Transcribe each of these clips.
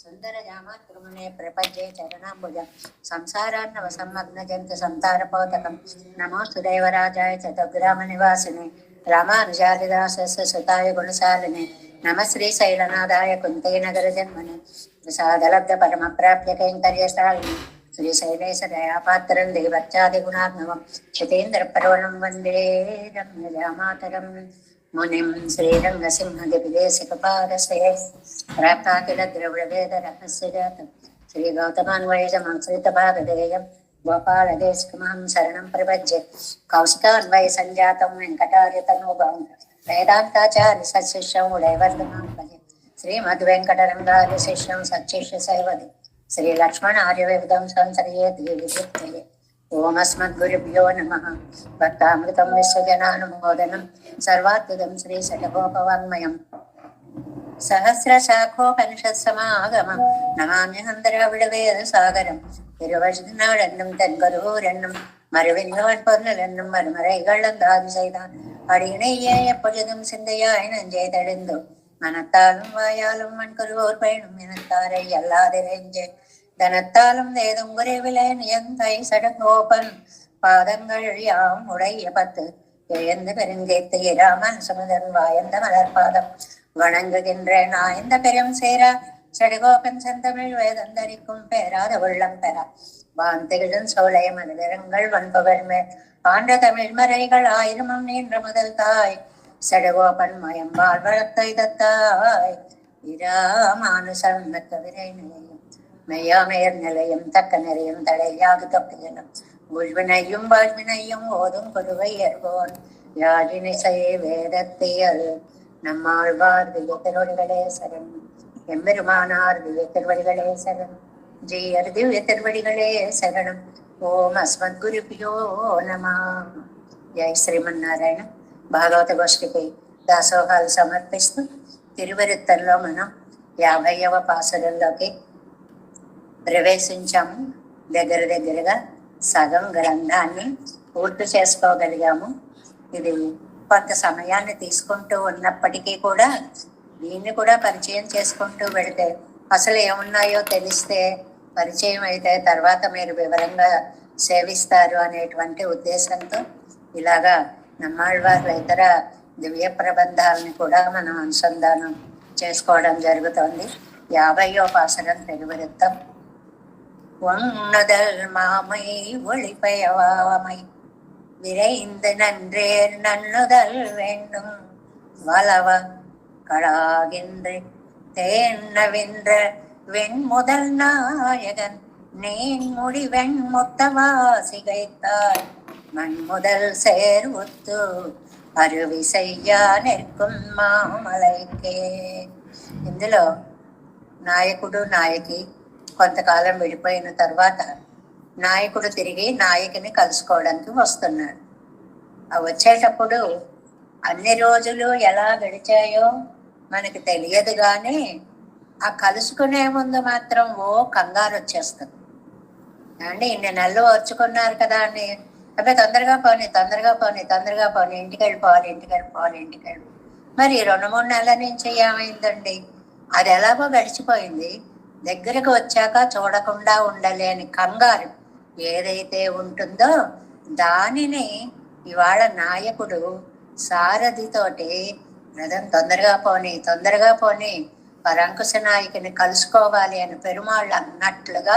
సుందరజామాతృమునే ప్రపంచే చరణాంబుజ సంసారాన్నవ సమ్మగ్న జంతు సంతారపోతకం నమో సుదేవరాజాయ చతుర్గ్రామ నివాసిని రామానుజాదిదాసస్య సుతాయ గుణశాలిని నమ శ్రీశైలనాథాయ కుంతే నగర జన్మని ప్రసాదలబ్ధ పరమ ప్రాప్య కైంకర్యశాలిని శ్రీశైలేశ దయాపాత్రం దేవర్చాది గుణాత్మవం శతేంద్ర పర్వణం వందే రమ్యజామాతరం మునిం శ్రీరంగసింహదివిదేశికపాదశయ ప్రాప్తాఖిల ద్రవిడవేద రహస్య జాతం శ్రీ గౌతమాన్వయజమాశ్రిత భాగధేయం గోపాలదేశికమాం శరణం ప్రపంచే కౌశికాన్వయ సంజాతం వెంకటార్యతనోభావం వేదాంతాచార్య సశిష్యం ఉడయవర్ధమాం భజే శ్రీమద్వెంకటరంగాది శిష్యం సచ్చిష్య సైవది శ్రీ లక్ష్మణ ఆర్యవిధం సంసర్యే విద్యుక్తయే ఓమస్మద్గురుభ్యో నమః భక్తామృతం విశ్వజనానుమోదనం సర్వాద్భుతం శ్రీ శతకోపవాङ्మయం സഹസ്രശാഖോപനിഷത്സമാഗമം നമാമ്യഹം ദ്രാവിഡവേദ സാഗരം തിരുവഴുതിനാടെന്നും തെൻകരൂരെന്നും മരുവിന്നുവൻ പൊന്നലെന്നും മരുമറൈകളെന്താതു ചെയ്താൻ അടിയണയ്യെ എപ്പോഴും ചിന്തയായി നെഞ്ചെയ്തെഴുന്നു മനത്താലും വായാലും മൺകുരുവോർ പയണും ഇനത്താരെ അല്ലാതെ നെഞ്ചെ ധനത്താലും നേതും കുരവിലെ നിയന്തായി സടകോപൻ പാദങ്ങൾ യാം ഉടയ പത്ത് எழுந்து பெருங்கேத்து இராமன் சுமதன் வாயந்த மலர்பாதம் வணங்குகின்றேன் ஆய்ந்த பெரும் சேரா சடுகோபன் செந்தமிழ் வேதந்தரிக்கும் பேராத உள்ளம் பெறா வாந்திகளும் சோலை மனிதரங்கள் வன்பவர் மேல் ஆண்ட தமிழ் மறைகள் ஆயிரமும் நீன்ற முதல் தாய் சடுகோபன் மயம்பால் வளர்த்தை தத்தாய் இராமானுசம் மெத்த விரை நிலையம் மெய்யாமையர் நிலையம் தக்க நிறையும் தடையாக தொட்டுகினும் உள்வினையும் வாழ்வினையும் ஓதும் குருவை ஏற்போன் யாழினிசை வேதத்தையல் நம்மாழ்வார் திவ்ய திருவடிகளே சரண் எம்பெருமானார் திவ்ய திருவடிகளே சரண் ஜீயர் திவ்ய திருவடிகளே சரணம் ఓం అస్మద్గురుభ్యో నమః. జై శ్రీమన్నారాయణ. భాగవత గోష్ఠికి దాసోహాలు సమర్పిస్తూ తిరువరుత్తల్లో మనం 50వ పాసురంలోకి ప్రవేశించాము. దగ్గరగా సగం గ్రంథాన్ని పూర్తి చేసుకోగలిగాము. ఇది కొంత సమయాన్ని తీసుకుంటూ ఉన్నప్పటికీ కూడా దీన్ని కూడా పరిచయం చేసుకుంటూ వెళితే అసలు ఏమున్నాయో తెలిస్తే పరిచయం అయితే తర్వాత మీరు వివరంగా సేవిస్తారు అనేటువంటి ఉద్దేశంతో ఇలాగా నమ్మాళ్వార్ల ఇతర దివ్య ప్రబంధాలని కూడా మనం అనుసంధానం చేసుకోవడం జరుగుతోంది. 50వ పాసురం తిరువృత్తం. ஒண்ணுதல் மாமை ஒளிபயவாமை விரைந்து நன்றேர் நன்னுதல் வேண்டும் வளவ கடாகின்ற தேன்னவின்ற வெண்முதல் நாயகன் நீன்முடி வெண்முத்தவாசிகைத்தாய் மண்முதல் சேர்வுத்து అరువి సయ్యా నిற்கும் మామలైకే. ఇందులో నాయకుడు నాయకి కొంతకాలం విడిపోయిన తర్వాత నాయకుడు తిరిగి నాయకిని కలుసుకోవడానికి వస్తున్నాడు. ఆ వచ్చేటప్పుడు అన్ని రోజులు ఎలా గడిచాయో మనకి తెలియదు, కానీ ఆ కలుసుకునే ముందు మాత్రం కంగారు వచ్చేస్తుంది. అంటే ఇన్ని నెలలు వచ్చుకున్నారు కదా అని, అబ్బాయి తొందరగా పోనీ ఇంటికి వెళ్ళిపోవాలి. మరి 2-3 నెలల నుంచి ఏమైందండి? అది ఎలాగో గడిచిపోయింది. దగ్గరకు వచ్చాక చూడకుండా ఉండలేని కంగారు ఏదైతే ఉంటుందో దానిని ఇవాళ నాయకుడు సారథితోటి రథం తొందరగా పోని పరంకుశ నాయకుని కలుసుకోవాలి అని పెరుమాళ్ళు అన్నట్లుగా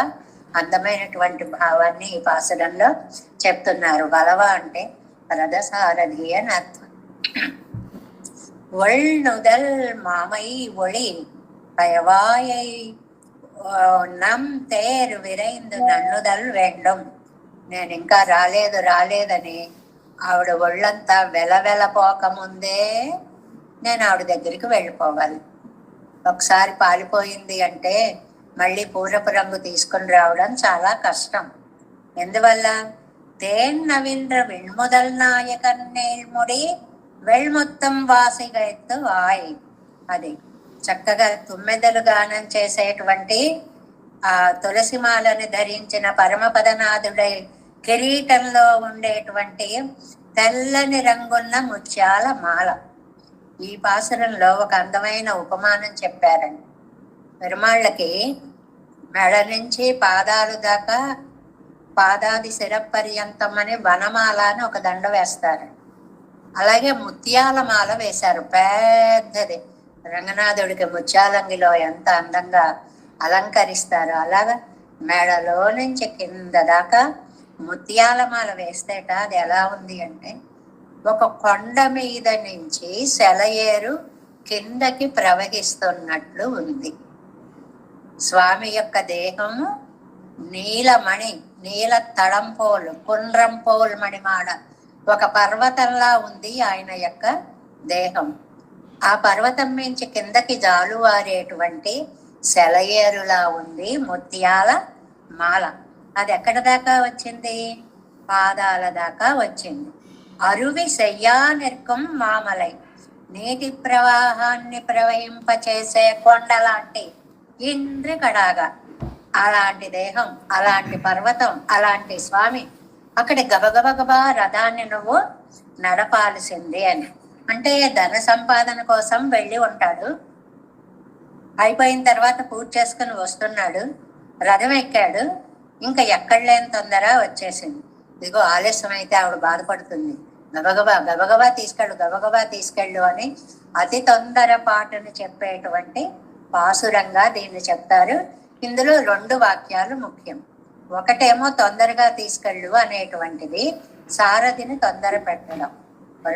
అందమైనటువంటి భావాన్ని ఈ పాసురంలో చెప్తున్నారు. బలవ అంటే రథసారథి అని అర్థం. ఒళ్ళుదల్ మామై ఒళి పయవాయై నమ్ తేరు విరైందు నన్నుదల్ వేండం. నేను ఇంకా రాలేదని ఆవిడ ఒళ్ళంతా వెలపోకముందే నేను ఆవిడ దగ్గరికి వెళ్ళిపోవాలి. ఒకసారి పాలిపోయింది అంటే మళ్ళీ పూర్వపు రంగు తీసుకుని రావడం చాలా కష్టం. ఎందువల్ల? తేన్నవింద్ర వెణ్ముదల్ నాయకన్ నేల్ముడి వెళ్మొత్తం వాసిగా ఎత్తు వాయి. అది చక్కగా తుమ్మెదలు గానం చేసేటువంటి ఆ తులసిమాలని ధరించిన పరమపదనాథుడై కిరీటంలో ఉండేటువంటి తెల్లని రంగున్న ముత్యాల మాల. ఈ పాసురంలో ఒక అందమైన ఉపమానం చెప్పారండి. పెరుమాళ్ళకి మెడ నుంచి పాదాలు దాకా పాదాది శిరపర్యంతం అని వనమాల అని ఒక దండ వేస్తారు. అలాగే ముత్యాల మాల వేశారు, పెద్దది. రంగనాథుడికి ముత్యాలంగిలో ఎంత అందంగా అలంకరిస్తారు, అలాగా మెడలో నుంచి కింద దాకా ముత్యాల మాల వేస్తేట అది ఎలా ఉంది అంటే, ఒక కొండ మీద నుంచి సెలయేరు కిందకి ప్రవహిస్తున్నట్లు ఉంది. స్వామి యొక్క దేహము నీలమణి, నీల తడంపోలు, కుండ్రంపోలు మణిమాడ, ఒక పర్వతంలా ఉంది ఆయన యొక్క దేహం. ఆ పర్వతం నుంచి కిందకి జాలువారేటువంటి సెలయేరులా ఉంది ముత్యాల మాల. అది ఎక్కడి దాకా వచ్చింది? పాదాల దాకా వచ్చింది. అరువి శయ్యానిర్కం మామలై, నీటి ప్రవాహాన్ని ప్రవహింపచేసే కొండలాంటి ఇంద్రి కడాగా, అలాంటి దేహం, అలాంటి పర్వతం, అలాంటి స్వామి అక్కడ గబగబగబా రథాన్ని నువ్వు నడపాల్సింది అని. అంటే ధన సంపాదన కోసం వెళ్ళి ఉంటాడు, అయిపోయిన తర్వాత పూజ చేసుకుని వస్తున్నాడు, రథం ఎక్కాడు, ఇంకా ఎక్కడ లేని తొందర వచ్చేసింది. ఇదిగో ఆలస్యం అయితే ఆవిడ బాధపడుతుంది, గబగబా గబగబా తీసుకెళ్ళు, గబగబా తీసుకెళ్ళు అని అతి తొందరపాటుని చెప్పేటువంటి పాసురంగా దీన్ని చెప్తారు. ఇందులో 2 వాక్యాలు ముఖ్యం. ఒకటేమో తొందరగా తీసుకెళ్ళు అనేటువంటిది, సారథిని తొందర పెట్టడం.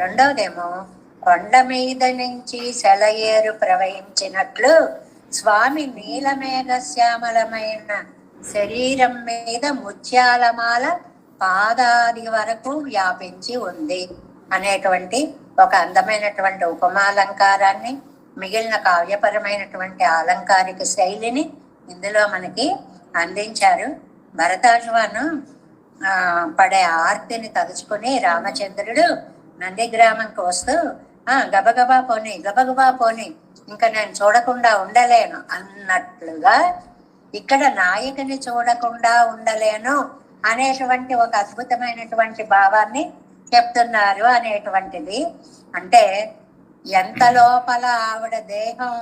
రెండవదేమో కొండ మీద నుంచి సెలయేరు ప్రవహించినట్లు స్వామి నీలమేఘ శ్యామలమైన శరీరం మీద ముత్యాలమాల పాదాది వరకు వ్యాపించి ఉంది అనేటువంటి ఒక అందమైనటువంటి ఉపమాలంకారాన్ని, మిగిలిన కావ్యపరమైనటువంటి అలంకారిక శైలిని ఇందులో మనకి అందించారు. భరతాశ్వాను పడే ఆర్తిని తలుచుకుని రామచంద్రుడు నందిగ్రామంకి వస్తూ గబగబా పోని, గబగబా పోని, ఇంకా నేను చూడకుండా ఉండలేను అన్నట్లుగా ఇక్కడ నాయకుని చూడకుండా ఉండలేను అనేటువంటి ఒక అద్భుతమైనటువంటి భావాన్ని చెప్తున్నారు అనేటువంటిది. అంటే ఎంత లోపల ఆవిడ దేహం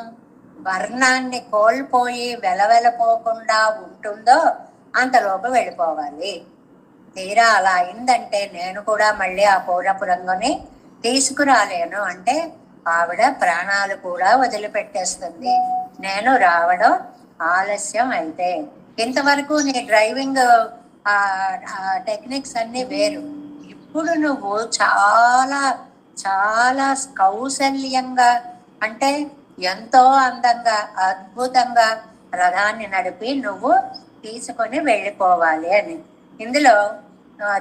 వర్ణాన్ని కోల్పోయి వెలవెలపోకుండా ఉంటుందో అంతలోపు వెళ్ళిపోవాలి. తీరా అలా అయిందంటే నేను కూడా మళ్ళీ ఆ పూర్వపు రంగుని తీసుకురాలేను అంటే ఆవిడ ప్రాణాలు కూడా వదిలిపెట్టేస్తుంది. నేను రావడం ఆలస్యం అయితే. ఇంతవరకు నీ డ్రైవింగ్ టెక్నిక్స్ అన్ని వేరు, ఇప్పుడు నువ్వు చాలా చాలా కౌశల్యంగా, అంటే ఎంతో అందంగా అద్భుతంగా రథాన్ని నడిపి నువ్వు తీసుకొని వెళ్ళిపోవాలి అని. ఇందులో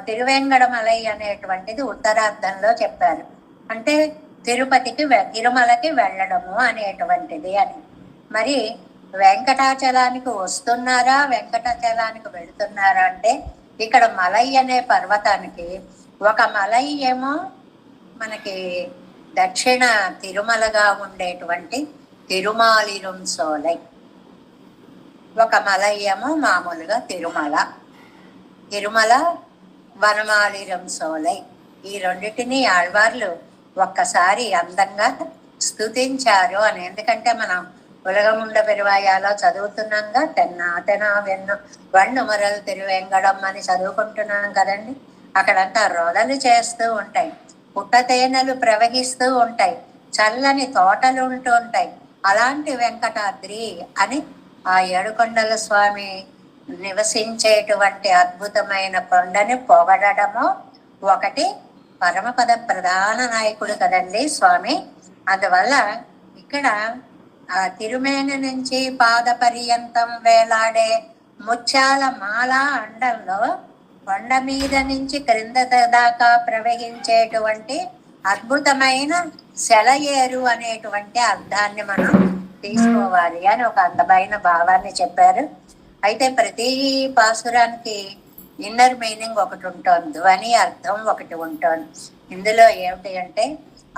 తిరువేంగడమలై అనేటువంటిది ఉత్తరార్థంలో చెప్పారు. అంటే తిరుమలకి వెళ్ళడము అనేటువంటిది అని. మరి వెంకటాచలానికి వస్తున్నారా, వెంకటాచలానికి వెళుతున్నారా అంటే ఇక్కడ మలై అనే పర్వతానికి ఒక మలై ఏమో మనకి దక్షిణ తిరుమలగా ఉండేటువంటి తిరుమాలిరుం సోలై, ఒక మలయ్యము మామూలుగా తిరుమల వనమాలిరం సోలై. ఈ రెండిటిని ఆళ్వార్లు ఒక్కసారి అందంగా స్తుతించారు అని. ఎందుకంటే మనం ఉలగముండ పెరువాయాలో చదువుతున్నాంగా, తెన్నా వెన్ను వన్ను మరలు తిరువేంగడం అని చదువుకుంటున్నాం కదండి. అక్కడంతా రొదలు చేస్తూ ఉంటాయి, పుట్టతేనెలు ప్రవహిస్తూ ఉంటాయి, చల్లని తోటలు ఉంటూ ఉంటాయి. అలాంటి వెంకటాద్రి అని ఆ ఏడుకొండల స్వామి నివసించేటువంటి అద్భుతమైన కొండని పొగడము ఒకటి. పరమపద ప్రధాన నాయకుడు కదండి స్వామి. అందువల్ల ఇక్కడ ఆ తిరుమేని నుంచి పాద పర్యంతం వేలాడే ముత్యాల మాల అండంలో కొండ మీద నుంచి క్రింద దాకా ప్రవహించేటువంటి అద్భుతమైన సెలయేరు అనేటువంటి అర్థాన్ని మనం తీసుకోవాలి అని ఒక అందమైన భావాన్ని చెప్పారు. అయితే ప్రతి పాసురానికి ఇన్నర్ మీనింగ్ ఒకటి ఉంటుంది, ధ్వని అర్థం ఒకటి ఉంటుంది. ఇందులో ఏమిటి అంటే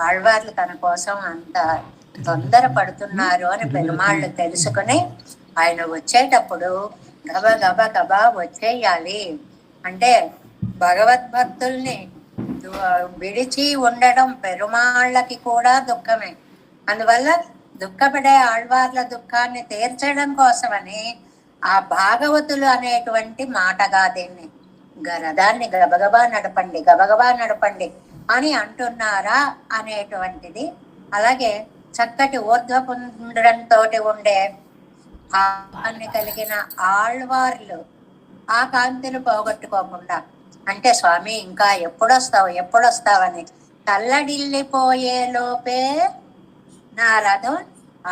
ఆళ్వార్లు తన కోసం అంత తొందర పడుతున్నారు అని పెరుమాళ్ళు తెలుసుకుని ఆయన వచ్చేటప్పుడు గబా వచ్చేయాలి. అంటే భగవద్భక్తుల్ని విడిచి ఉండడం పెరుమాళ్ళకి కూడా దుఃఖమే. అందువల్ల దుఃఖపడే ఆళ్వార్ల దుఃఖాన్ని తీర్చడం కోసమని ఆ భాగవతులు అనేటువంటి మాటగా దీన్ని రథాన్ని గబగబా నడపండి, గబగబా నడపండి అని అంటున్నారా అనేటువంటిది. అలాగే చక్కటి ఊర్ధ్వపుండ్రంతో ఉండే భావాన్ని కలిగిన ఆళ్వార్లు ఆ కాంతిని పోగొట్టుకోకుండా, అంటే స్వామి ఇంకా ఎప్పుడొస్తావు ఎప్పుడొస్తావని తల్లడిల్లిపోయే లోపే నా రథం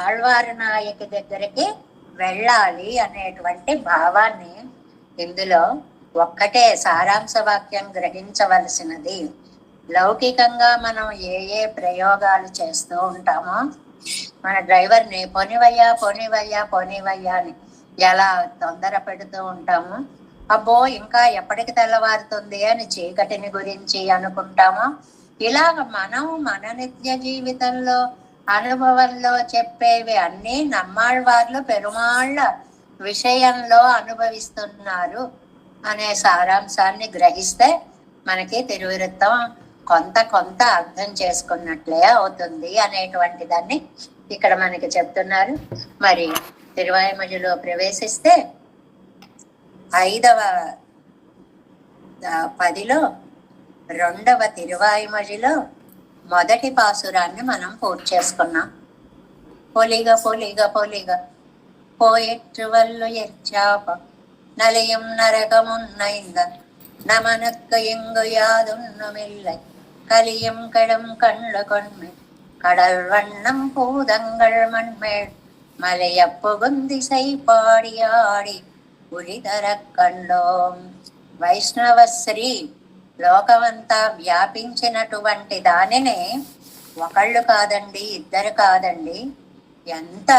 ఆళ్వారు నాయకి దగ్గరికి వెళ్ళాలి అనేటువంటి భావాన్ని ఇందులో ఒక్కటే సారాంశ వాక్యం గ్రహించవలసినది. లౌకికంగా మనం ఏ ఏ ప్రయోగాలు చేస్తూ ఉంటామో, మన డ్రైవర్ని పోనివయ్యా పోనివయ్యా పోనివయ్యా అని ఎలా తొందర పెడుతూ ఉంటాము, అబ్బో ఇంకా ఎప్పటికి తెల్లవారుతుంది అని చీకటిని గురించి అనుకుంటామో, ఇలాగ మనం మన నిత్య జీవితంలో అనుభవంలో చెప్పేవి అన్నీ నమ్మాళ్వార్లు పెరుమాళ్ళ విషయంలో అనుభవిస్తున్నారు అనే సారాంశాన్ని గ్రహిస్తే మనకి తిరువిరుత్తం కొంత కొంత అర్థం చేసుకున్నట్లే అవుతుంది అనేటువంటి దాన్ని ఇక్కడ మనకి చెప్తున్నారు. మరి తిరువాయిమజిలో ప్రవేశిస్తే 5వ పదిలో 2వ తిరువాయిమజిలో మొదటి పాసురాన్ని మనం పూర్తి చేసుకున్నాం. పొలిగ పొలిగ పొలిగ పోయెట్టు వల్లు ఎచ్చాప நலியும் நரகமுன்னைந்த நமனுக்கு எங்கு யாதுண்ணுமில்லை கலியும் கடும் கண்ணு கொன்மை கடல் வண்ணம் பூதங்கள் மண்மேல் மலைய புகுந்திசை பாடியாடி ఉరిధర కండోం. వైష్ణవశ్రీ లోకమంతా వ్యాపించినటువంటి దానిని ఒకళ్ళు కాదండి, ఇద్దరు కాదండి, ఎంత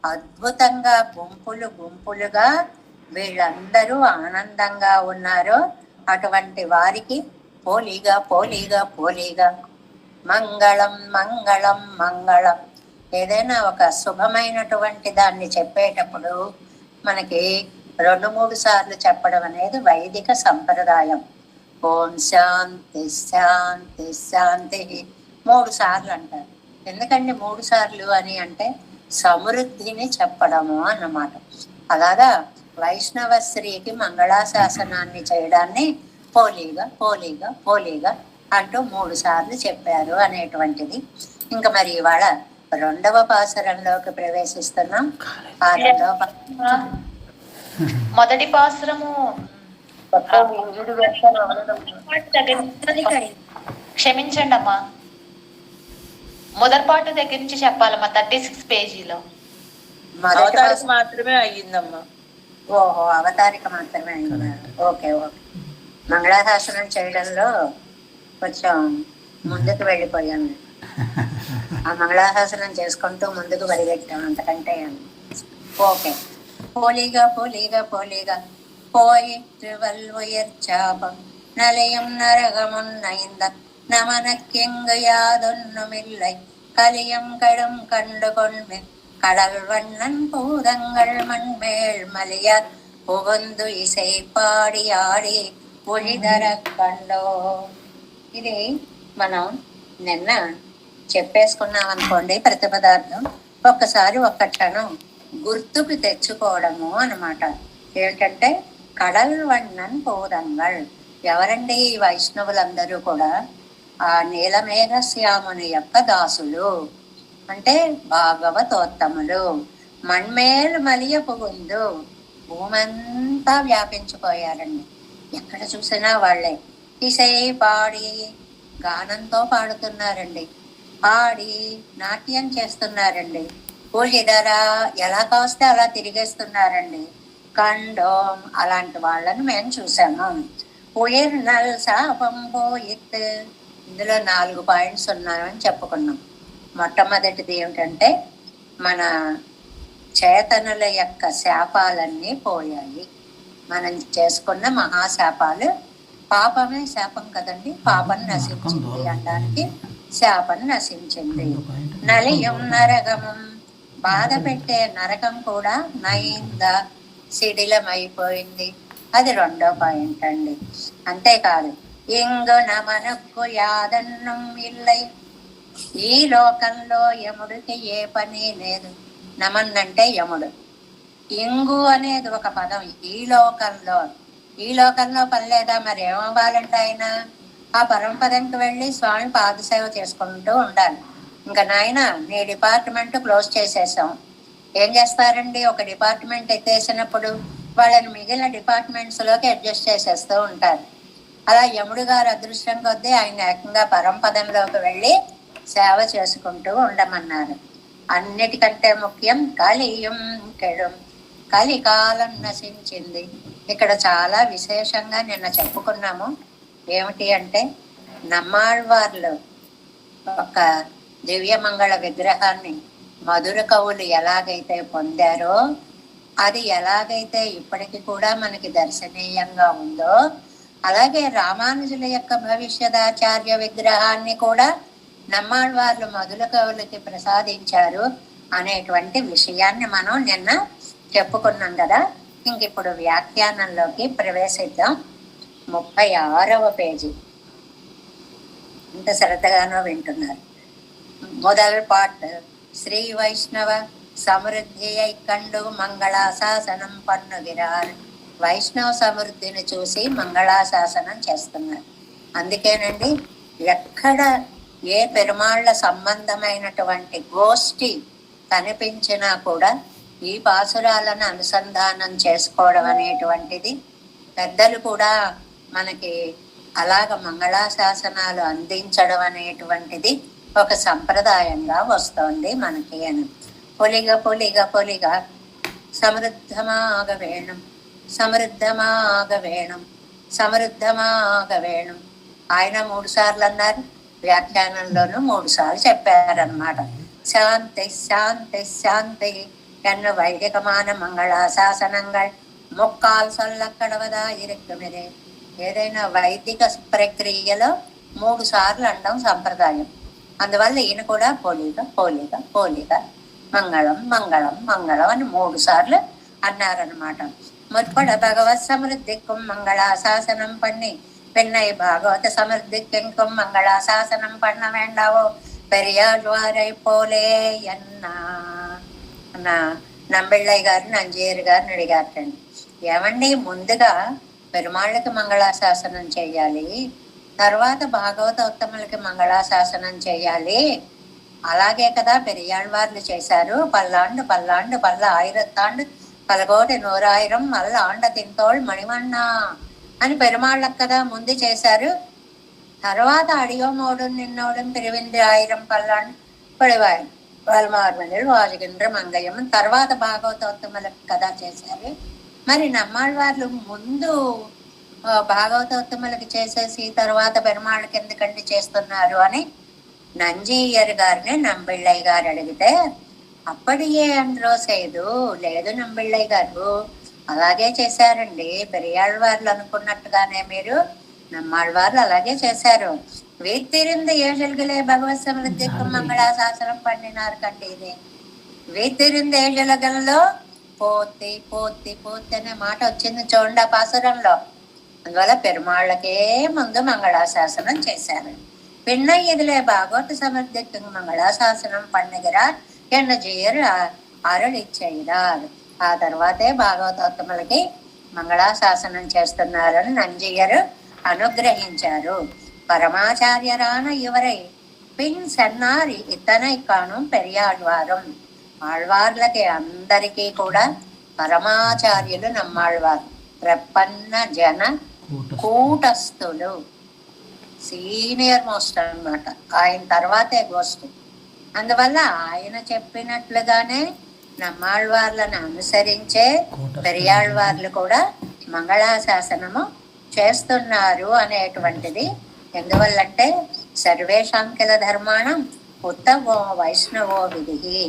అద్భుతంగా గుంపులు గుంపులుగా వీళ్ళందరూ ఆనందంగా ఉన్నారో అటువంటి వారికి పోలిగా పోలిగా పోలిగా మంగళం మంగళం మంగళం. ఏదైనా ఒక శుభమైనటువంటి దాన్ని చెప్పేటప్పుడు మనకి 2-3 సార్లు చెప్పడం అనేది వైదిక సంప్రదాయం. ఓం శాంతి శాంతి శాంతి 3 సార్లు అంటారు. ఎందుకంటే 3 సార్లు అని అంటే సమృద్ధిని చెప్పడము అన్నమాట. అలాగా వైష్ణవశ్రీకి మంగళాశాసనాన్ని చేయడాన్ని పోలీగా పోలీగా పోలీగా అంటూ 3 సార్లు చెప్పారు అనేటువంటిది. ఇంకా మరి ఇవాళ 2వ పాసురంలోకి ప్రవేశిస్తున్నాం. ఆ 2వ మొదటి పాసురము క్షమించండి అమ్మా, మొదటి పాటు దగ్గర నుంచి చెప్పాలమ్మా. 36 పేజీలో మాత్రమే అయ్యిందమ్మా. ఓహో, అవతారిక మాత్రమే అయిందా? Okay okay. మంగళాశాసనం చేయడంలో కొంచెం ముందుకు వెళ్ళిపోయాను. ఆ మంగళాశాసనం చేసుకుంటూ ముందుకు పరిగెట్టాం, అంతకంటే. ఓకే. పోలిగా పోలిగా పోలిగా போயிற்று வல்வுயர் சாபம் நலியும் நரகமுன்னைந்த நமனக்கெங்கு யாதொன்னுமில்லை கலியும் கடும் கண்டு கொண்மை கடல் வண்ணன் பூதங்கள் மண்மேல் மலியார் புகுந்து இசை పాడి ఆడి ఉరిధర కండో. ఇది మనం నిన్న చెప్పేసుకున్నాం అనుకోండి ప్రతిపదార్థం. ఒక్కసారి ఒక్క క్షణం గుర్తుకు తెచ్చుకోవడము అన్నమాట. ఏంటంటే కడల్ వన్నన్ పూదంగల్. ఎవరండి ఈ వైష్ణవులందరూ కూడా ఆ నీలమేఘ శ్యాముని యొక్క దాసులు, అంటే భాగవతోత్తములు. మణ్మేలు మలియ పుగుందు, భూమంతా వ్యాపించిపోయారండి. ఎక్కడ చూసినా వాళ్ళే. ఇసై పాడి, గానంతో పాడుతున్నారండి, ఆడి నాట్యం చేస్తున్నారండి, పూజిధర ఎలా కావస్తే అలా తిరిగేస్తున్నారండి, కండోం అలాంటి వాళ్ళని మేము చూసాము. ఉయిర్నల్ శాపం పోయిత్. ఇందులో 4 పాయింట్స్ ఉన్నాయని చెప్పుకున్నాం. మొట్టమొదటిది ఏమిటంటే మన చేతనుల యొక్క శాపాలన్నీ పోయాయి. మనం చేసుకున్న మహాశాపాలు, పాపమే శాపం కదండి, పాపం నశించింది అనడానికి శాపం నశించింది. నలియం నరకమం, బాధ పెట్టే నరకం కూడా నైంద, శిథిలమైపోయింది. అది 2వ పాయింట్ అండి. అంతేకాదు, ఇంగు నమనక్కు యాదన్నం ఇల్లై, ఈ లోకంలో యముడికి ఏ పని లేదు. నమన్ అంటే యముడు. ఇంగు అనేది ఒక పదం. ఈ లోకంలో పని లేదా, మరి ఏమవ్వాలంటే ఆయన ఆ పరంపదంకి వెళ్ళి స్వామి పాదసేవ చేసుకుంటూ ఉండాలి. ఇంకా నాయన నీ డిపార్ట్మెంట్ క్లోజ్ చేసేసాం, ఏం చేస్తారండి? ఒక డిపార్ట్మెంట్ ఎత్తేసినప్పుడు వాళ్ళని మిగిలిన డిపార్ట్మెంట్స్ లోకి అడ్జస్ట్ చేసేస్తూ ఉంటారు. అలా యముడు గారు అదృష్టం కొద్దీ ఆయన ఏకంగా పరంపదంలోకి వెళ్ళి సేవ చేసుకుంటూ ఉండమన్నారు. అన్నిటికంటే ముఖ్యం కలియుం కెడుం, కలికాలం నశించింది. ఇక్కడ చాలా విశేషంగా నిన్న చెప్పుకున్నాము. ఏమిటి అంటే నమ్మాళ్వార్లు ఒక దివ్యమంగళ విగ్రహాన్ని మధుర కవులు ఎలాగైతే పొందారో, అది ఎలాగైతే ఇప్పటికి కూడా మనకి దర్శనీయంగా ఉందో, అలాగే రామానుజుల యొక్క భవిష్యదాచార్య విగ్రహాన్ని కూడా నమ్మాళ్వార్లు మధుర కవులకి ప్రసాదించారు అనేటువంటి విషయాన్ని మనం నిన్న చెప్పుకున్నాం కదా. ఇంక ఇప్పుడు వ్యాఖ్యానంలోకి ప్రవేశిద్దాం. 36వ పేజీ. ఇంత శ్రద్ధగానో వింటున్నారు. మొదటి పార్ట్ శ్రీ వైష్ణవ సమృద్ధి కండు మంగళాశాసనం పన్నుగిరారు. వైష్ణవ సమృద్ధిని చూసి మంగళాశాసనం చేస్తున్నారు. అందుకేనండి ఎక్కడ ఏ పెరుమాళ్ల సంబంధమైనటువంటి గోష్ఠి కనిపించినా కూడా ఈ పాసురాలను అనుసంధానం చేసుకోవడం అనేటువంటిది పెద్దలు కూడా మనకి అలాగ మంగళాశాసనాలు అందించడం అనేటువంటిది ఒక సంప్రదాయంగా వస్తోంది మనకి అని. పొలిగ పొలిగ పొలిగ సమృద్ధమాగ వేణం, సమృద్ధమాగ వేణం, సమృద్ధమాగ వేణం. ఆయన 3 సార్లు అన్నారు, వ్యాఖ్యానంలోనూ 3 సార్లు చెప్పారన్నమాట. శాంతి శాంతి శాంతి ఎన్న వైదికమాన మంగళాశాసనంగా మొక్కాలు సొల్లక్కడవదా ఇరుక్కుమిదే. ఏదైనా వైదిక ప్రక్రియలో 3 సార్లు అనడం సంప్రదాయం. అందువల్ల ఈయన కూడా పోలిక పోలిక పోలిక మంగళం మంగళం మంగళం అని 3 సార్లు అన్నారనమాట. ముற்பడ భగవత్ సమృద్ధిக்கும் మంగళాశాసనం పన్ని పెన్నై భాగవత సమృద్ధిக்கும் మంగళాశాసనం పన్న వేండావో పెరియాళ్వారై పోలే అన్న నంబిళ్ళయ్య గారు నంజేరు గారిని అడిగారటండి. ఏమండి, ముందుగా పెరుమాళ్ళకి మంగళాశాసనం చేయాలి, తర్వాత భాగవత ఉత్తములకి మంగళాశాసనం చేయాలి, అలాగే కదా పెరియాళ్వార్లు చేశారు. పల్లాండు పల్లాండు పల్ల ఆయిరత్తాండు పలగోటి 100,000 మల్ల ఆండ తింతోళ్ మణిమన్నా అని పెరుమాళ్ళకు కదా ముందు చేశారు. తర్వాత అడియోమోడు నిన్నోడు పిరివింది 1000 పల్లాండు పడివాయి వాళ్ళమార్మలు వాజగింద్ర మంగయ్యం తర్వాత భాగవతోత్తములకు కదా చేశారు. మరి నమ్మాళ్వార్లు ముందు భాగవతోత్తములకి చేసేసి తర్వాత పెరుమాళ్ళకి ఎందుకంటే చేస్తున్నారు అని నంజీయర్ గారిని నంబిళ్ళయ్య గారు అడిగితే, అప్పటియే అందులో లేదు నంబిళ్ళయ్య గారు అలాగే చేశారండి. పెరియాళ్వార్లు అనుకున్నట్టుగానే మీరు నమ్మాళ్వార్లు అలాగే చేశారు. వీర్తిరింది ఏజల్గలే భగవత్ సమృద్ధికి మంగళాశాసనం పండినారు కండి. ఇది వీర్తిరింది ఏజలగల్లో పోతి పోతి పోతి అనే మాట వచ్చింది చూడండి ఆ పాసురంలో. అందువల్ల పెరుమాళ్ళకే ముందు మంగళాశాసనం చేశారు. పిన్న ఇదిలే భాగవత సమృద్ధికి మంగళాశాసనం పండుగరా ఎన్న చేయరు అరళిచ్చేయరారు. ఆ తర్వాతే భాగవతోత్తములకి మంగళాశాసనం చేస్తున్నారని నంజయ్యరు అనుగ్రహించారు. పరమాచార్యరాన ఇవరై పిన్ సన్నారి ఇతనై కాను పెరియాళ్వారం. ఆళ్వార్లకి అందరికీ కూడా పరమాచార్యులు నమ్మాళ్వారు. ప్రపన్న జన కూటస్థులు, సీనియర్ మోస్ట్ అన్నమాట. ఆయన తర్వాతే గోష్ఠి. అందువల్ల ఆయన చెప్పినట్లుగానే నమ్మాళ్వార్లను అనుసరించే పెరియాళ్వార్లు కూడా మంగళాశాసనము చేస్తున్నారు అనేటువంటిది. ఎందువల్లంటే సర్వేషాంకిల ధర్మాణం ఉత్తమో వైష్ణవో విధి.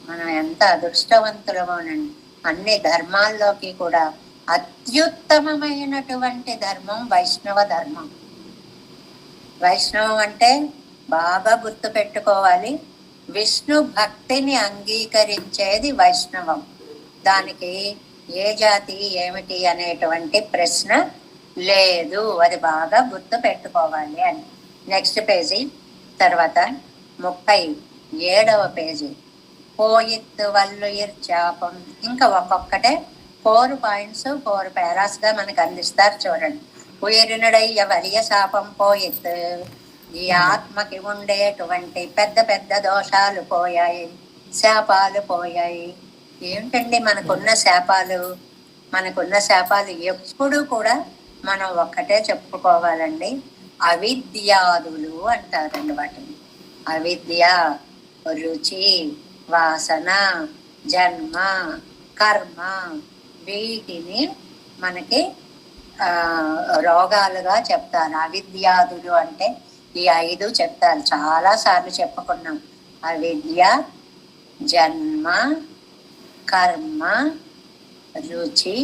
మనం ఎంత అదృష్టవంతులమోనండి. అన్ని ధర్మాల్లోకి కూడా అత్యుత్తమమైనటువంటి ధర్మం వైష్ణవ ధర్మం. వైష్ణవం అంటే బాగా గుర్తు పెట్టుకోవాలి, విష్ణు భక్తిని అంగీకరించేది వైష్ణవం. దానికి ఏ జాతి ఏమిటి అనేటువంటి ప్రశ్న లేదు. అది బాగా గుర్తు పెట్టుకోవాలి అని. నెక్స్ట్ పేజీ తర్వాత 37వ పేజీ. పోయిత్తు వల్లుయిర్ చాపం. ఇంకా ఒక్కొక్కటే 4 పాయింట్స్ 4 పేరాస్ గా మనకు అందిస్తారు చూడండి. ఉయిరినడయ్య వలియ శాపం పోయిత్తు. ఈ ఆత్మకి ఉండేటువంటి పెద్ద పెద్ద దోషాలు పోయాయి, శాపాలు పోయాయి. ఏమిటండి మనకున్న శాపాలు? మనకున్న శాపాలు ఎప్పుడు కూడా మనం ఒక్కటే చెప్పుకోవాలండి, అవిద్యాదులు అంటారండి వాటిని. అవిద్య, రుచి, వాసన, జన్మ, కర్మ, వీటిని మనకి రోగాలుగా చెప్తారు. అవిద్యాదులు అంటే ఈ 5 చెప్తారు. చాలా సార్లు చెప్పుకున్నాం. అవిద్య, జన్మ, కర్మ, రుచి,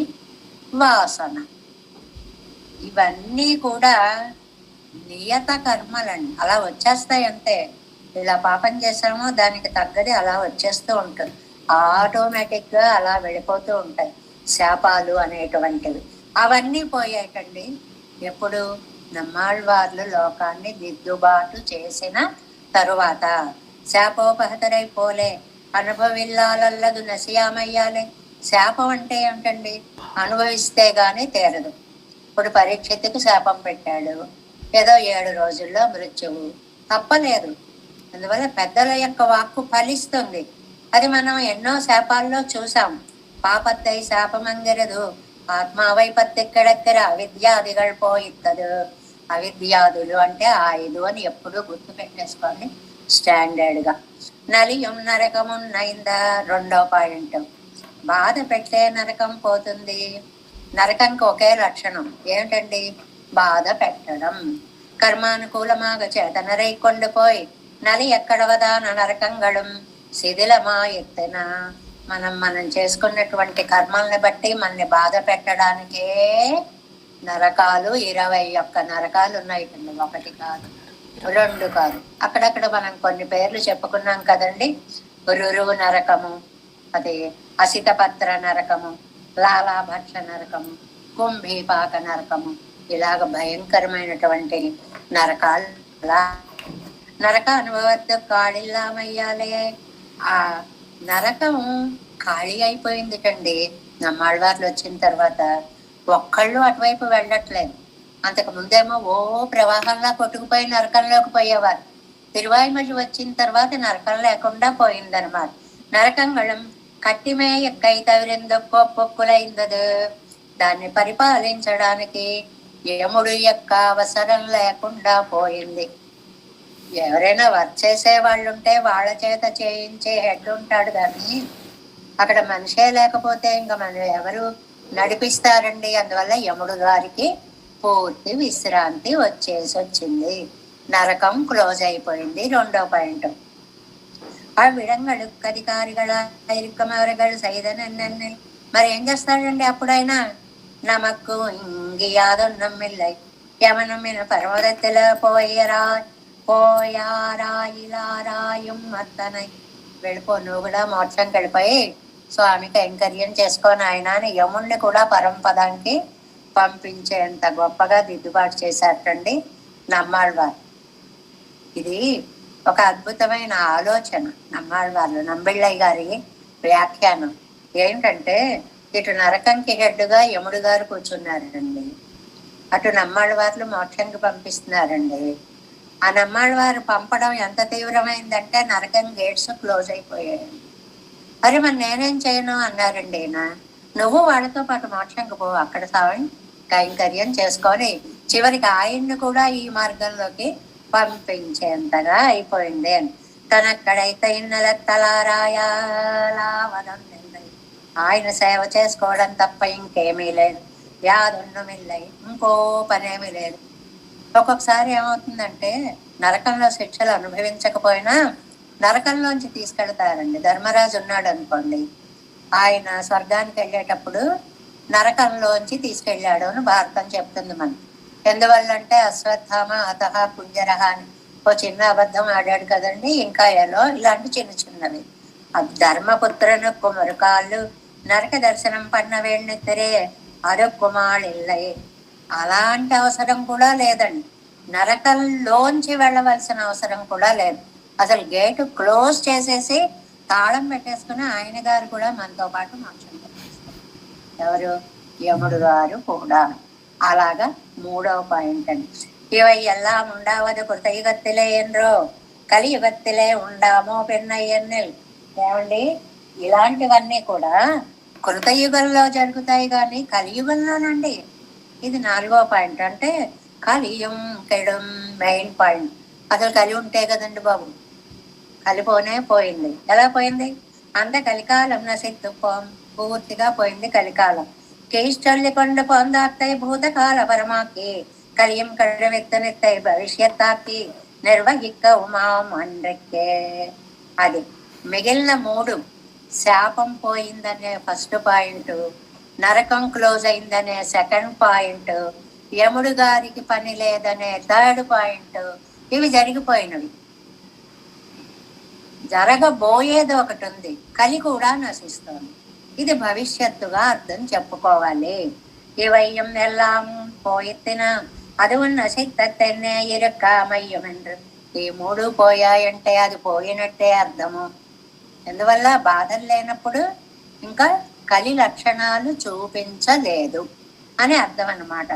వాసన. ఇవన్నీ కూడా నియత కర్మలండి. అలా వచ్చేస్తాయి అంతే. ఇలా పాపం చేసామో దానికి తగ్గది అలా వచ్చేస్తూ ఉంటుంది. ఆటోమేటిక్ గా అలా వెళ్ళిపోతూ ఉంటాయి శాపాలు అనేటువంటివి. అవన్నీ పోయాయండి ఎప్పుడు? నమ్మాళ్వార్లు లోకాన్ని దిద్దుబాటు చేసిన తరువాత. శాపోపహతరై పోలే అనుభవిల్లాలల్లదు నసియామయ్యాలే. శాపం అంటే ఏమిటండి? అనుభవిస్తే గాని తీరదు. ఇప్పుడు పరీక్షిత్తుకు శాపం పెట్టాడు, ఏదో 7 రోజుల్లో మృత్యువు, తప్పలేదు. అందువల్ల పెద్దల యొక్క వాక్కు ఫలిస్తుంది. అది మనం ఎన్నో శాపాల్లో చూసాం. పాపత్తై శాపమంగిరదు ఆత్మావై పత్తెక్కడెక్కర అవిద్యాదిగల్ పోయిత్తదు. అవిద్యాదులు అంటే 5 అని ఎప్పుడూ గుర్తు పెట్టేసుకోండి స్టాండర్డ్ గా. నలియం నరకమున్నైందా 2వ పాయింట్. బాధ పెట్టే నరకం పోతుంది. నరకంకి ఒకే లక్షణం ఏమిటండి? బాధ పెట్టడం. కర్మానుకూలమాగ చేతనరై కొండిపోయి నలి ఎక్కడవదాన నరకంగళం శిథిలమా ఎత్తెన. మనం చేసుకున్నటువంటి కర్మల్ని బట్టి మనని బాధ పెట్టడానికే నరకాలు 21 నరకాలు ఉన్నాయి. 1 కాదు, 2 కాదు. అక్కడక్కడ మనం కొన్ని పేర్లు చెప్పుకున్నాం కదండి. రురువు నరకము, అదే అసితపత్ర నరకము, లాలాభక్ష నరకము, కుంభీపాక నరకము, ఇలాగ భయంకరమైనటువంటి నరకాలు. నరక అనుభవద్దు కాళిల్లామయ్యాలే. ఆ నరకం ఖాళీ అయిపోయిందిటండి. నమ్మాళ్వార్లు వచ్చిన తర్వాత ఒక్కళ్ళు అటువైపు వెళ్ళట్లేదు. అంతకు ముందేమో ఓ ప్రవాహంలా కొట్టుకుపోయి నరకంలోకి పోయేవారు. తిరువాయిమజి వచ్చిన తర్వాత నరకం లేకుండా పోయిందనమాట. నరకంగళం కట్టిమే ఎక్కై తవిరిందొక్కో పొక్కులైందదు. దాన్ని పరిపాలించడానికి యముడు యొక్క అవసరం లేకుండా పోయింది. ఎవరైనా వర్క్ చేసే వాళ్ళు ఉంటే వాళ్ళ చేత చేయించే హెడ్ ఉంటాడు, కానీ అక్కడ మనిషే లేకపోతే ఇంకా మనం ఎవరు నడిపిస్తారండి? అందువల్ల యముడు గారికి పూర్తి విశ్రాంతి వచ్చింది. నరకం క్లోజ్ అయిపోయింది. 2వ పాయింట్. ఆ విడంగళుకు అధికారిಗಳ ఇరుక్కమవరగలు సైదనన్నే. మరి ఏం చేస్తాడండి అప్పుడైనా? నమక్కు ఇంగియాదొన్నమ్మిల్లై యమనమ్మిన పర్వతల పోయారాయిలారాయం అత్తనై. వెళ్ళిపో, నువ్వు కూడా మోక్షంకి వెళ్ళిపోయి స్వామికి కైంకర్యం చేసుకొని ఆయన అని యముణ్ణి కూడా పరంపదానికి పంపించేంత గొప్పగా దిద్దుబాటు చేశారటండి నమ్మాళ్వారు. ఇది ఒక అద్భుతమైన ఆలోచన. నమ్మాళ్వార్లు నంబిళ్ళయ్య గారి వ్యాఖ్యానం ఏంటంటే, ఇటు నరకంకి హెడ్డుగా యముడు గారు కూర్చున్నారండి, అటు నమ్మాళ్వార్లు మోక్షంకి పంపిస్తున్నారండి. ఆ నమ్మాళ్వారు పంపడం ఎంత తీవ్రమైందంటే నరకం గేట్స్ క్లోజ్ అయిపోయాయండి. మరి మరి నేనేం చేయను అన్నారండి ఈయన. నువ్వు వాళ్ళతో పాటు మోక్షంకి పో, అక్కడ స్వామి కైంకర్యం చేసుకొని చివరికి ఆయన్ని కూడా ఈ మార్గంలోకి పంపించేంతగా అయిపోయింది అని. తనక్కడైతే ఆయన సేవ చేసుకోవడం తప్ప ఇంకేమీ లేదు. యాదున్నమిల్లై ఇంకో పనేమీ లేదు. ఒక్కొక్కసారి ఏమవుతుందంటే నరకంలో శిక్షలు అనుభవించకపోయినా నరకంలోంచి తీసుకెళ్తారండి. ధర్మరాజు ఉన్నాడు అనుకోండి, ఆయన స్వర్గానికి వెళ్ళేటప్పుడు నరకంలోంచి తీసుకెళ్ళాడు అని భారతం చెప్తుంది మనకి. ఎందువల్లంటే అశ్వత్థామ అతహ కుంజరహ అని ఓ చిన్న అబద్ధం ఆడాడు కదండి, ఇంకా ఎలో ఇలాంటి చిన్న చిన్నవి. ధర్మపుత్రను కుమరుకాళ్ళు నరక దర్శనం పడిన వేణిత్తరే అరుక్కుమాళ్ళిల్లై. అలాంటి అవసరం కూడా లేదండి. నరకంలోంచి వెళ్ళవలసిన అవసరం కూడా లేదు. అసలు గేటు క్లోజ్ చేసేసి తాళం పెట్టేసుకుని ఆయన గారు కూడా మనతో పాటు మోక్షం వచ్చేస్తారు. ఎవరు? యముడు గారు కూడా. అలాగా 3వ పాయింట్ అండి. ఇవై ఎல்லாம் ఉండావదు కృతయుగத்திலே என்றோ కలియుగத்திலே ఉండామో పెన్నయ్యన్నెల్. ఏమండి, ఇలాంటివన్నీ కూడా కృతయుగంలో జరుగుతాయి కానీ కలియుగంలోనండి. ఇది 4వ పాయింట్. అంటే కలియుం కెడం మెయిన్ పాయింట్. అసలు కలి ఉంటే కదండి బాబు, కలిపోనే పోయింది. ఎలా పోయింది? అంత కలికాలం నశిత్తు పూర్తిగా పోయింది కలికాలం. కేష్టల్లి కొండ పొందాక్తై భూతకాల పరమాకి కలియం కడవెత్తనెత్తై భవిష్యత్తాకి నిర్వహిక్క ఉమా మండ్రెక్కే. అది మిగిలిన 3 శాపం పోయిందనే ఫస్ట్ పాయింట్, నరకం క్లోజ్ అయిందనే సెకండ్ పాయింట్, యముడు గారికి పని లేదనే థర్డ్ పాయింట్. ఇవి జరిగిపోయినవి. జరగబోయేది ఒకటి ఉంది, కలి కూడా నశిస్తోంది. ఇది భవిష్యత్తుగా అర్థం చెప్పుకోవాలి. ఇవయ్యం ఎల్లాం పోయిన అది నశిత్తెన్నే ఇరుక్కామయ్యమెండ్రు. ఈ 3 పోయాయంటే అది పోయినట్టే అర్థము. ఎందువల్ల బాధలు లేనప్పుడు ఇంకా కలి లక్షణాలు చూపించలేదు అని అర్థం అన్నమాట.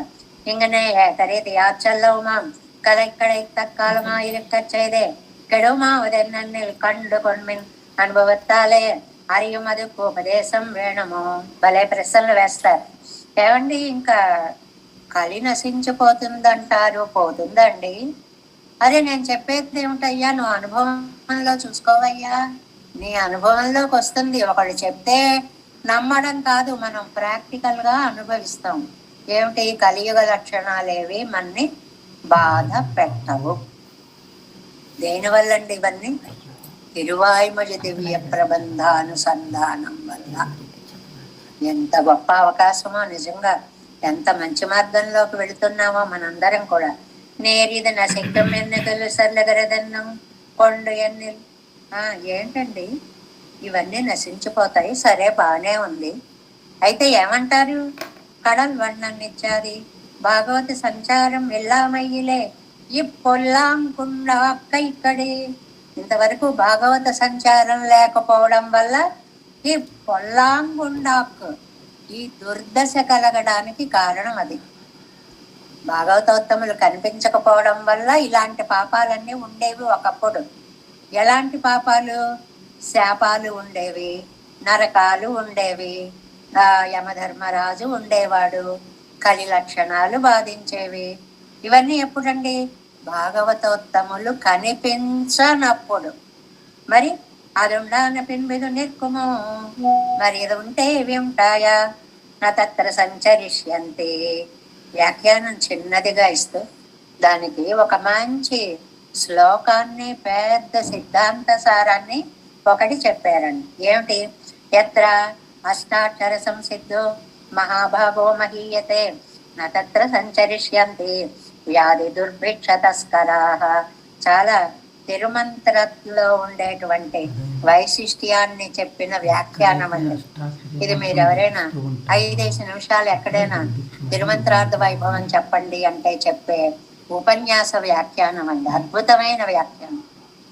ఇంకనే ఏకరీతి యాచల్లవుమాం కలై తక్కాలమా ఇరుక్కచ్చేదే కెడుమా ఉదన్నెల్ కండు కొన్మిన్ అనుభవత్తాలే அறியும் அதுக்கு ఉపదేశం వేణము. భలే ప్రశ్నలు వేస్తారు. ఏమండి, ఇంకా కలి నశించిపోతుందంటారు, పోతుందండి. అరే నేను చెప్పేది ఏమిటయ్యా, నువ్వు అనుభవంలో చూసుకోవయ్యా. నీ అనుభవంలోకి వస్తుంది. ఒకళ్ళు చెప్తే నమ్మడం కాదు, మనం ప్రాక్టికల్ గా అనుభవిస్తాం. ఏమిటి? కలియుగ లక్షణాలేవి మన్ని బాధ పెట్టవు. దేనివల్లండి ఇవన్నీ? తిరువాయిమజ దివ్య ప్రబంధానుసంధానం వల్ల. ఎంత గొప్ప అవకాశమో నిజంగా. ఎంత మంచి మార్గంలోకి వెళుతున్నామో మనందరం కూడా. నేరిద నశక్తం ఎన్నికలు సర్లగరదన్నం కొండు ఎన్నిల్. ఏంటండి, ఇవన్నీ నశించిపోతాయి. సరే, బాగానే ఉంది. అయితే ఏమంటారు? కడల్ వన్నన్నిచ్చాది భాగవత సంచారం ఎల్లామయ్యిలే ఇప్పొల్లాంకుండా అక్క ఇక్కడే. ఇంతవరకు భాగవత సంచారం లేకపోవడం వల్ల ఈ పొల్లాంగుండాక్, ఈ దుర్దశ కలగడానికి కారణం అది. భాగవతోత్తములు కనిపించకపోవడం వల్ల ఇలాంటి పాపాలన్నీ ఉండేవి ఒకప్పుడు. ఎలాంటి పాపాలు? శాపాలు ఉండేవి, నరకాలు ఉండేవి, యమధర్మరాజు ఉండేవాడు, కలి లక్షణాలు బాధించేవి. ఇవన్నీ ఎప్పుడండి? భాగవతోత్తములు కనిపించనప్పుడు. మరి అది ఉండాన పిన్బిదు నిర్కుమో, మరి ఇది ఉంటే ఇవి ఉంటాయా? నా తత్ర సంచరిష్యంతే. వ్యాఖ్యానం చిన్నదిగా ఇస్తూ దానికి ఒక మంచి శ్లోకాన్ని, పెద్ద సిద్ధాంత సారాన్ని ఒకటి చెప్పారండి. ఏమిటి? ఎత్ర అష్టాక్షర సంసిద్ధో మహాభాగో మహీయతే నా తత్ర సంచరిష్యంతి వ్యాధి దుర్భిక్ష తస్కరాహ. చాలా తిరుమంత్రలో ఉండేటువంటి వైశిష్ట్యాన్ని చెప్పిన వ్యాఖ్యానం అండి ఇది. మీరు ఎవరైనా 5 నిమిషాలు ఎక్కడైనా తిరుమంత్రార్థ వైభవం చెప్పండి అంటే చెప్పే ఉపన్యాస వ్యాఖ్యానం అండి. అద్భుతమైన వ్యాఖ్యానం.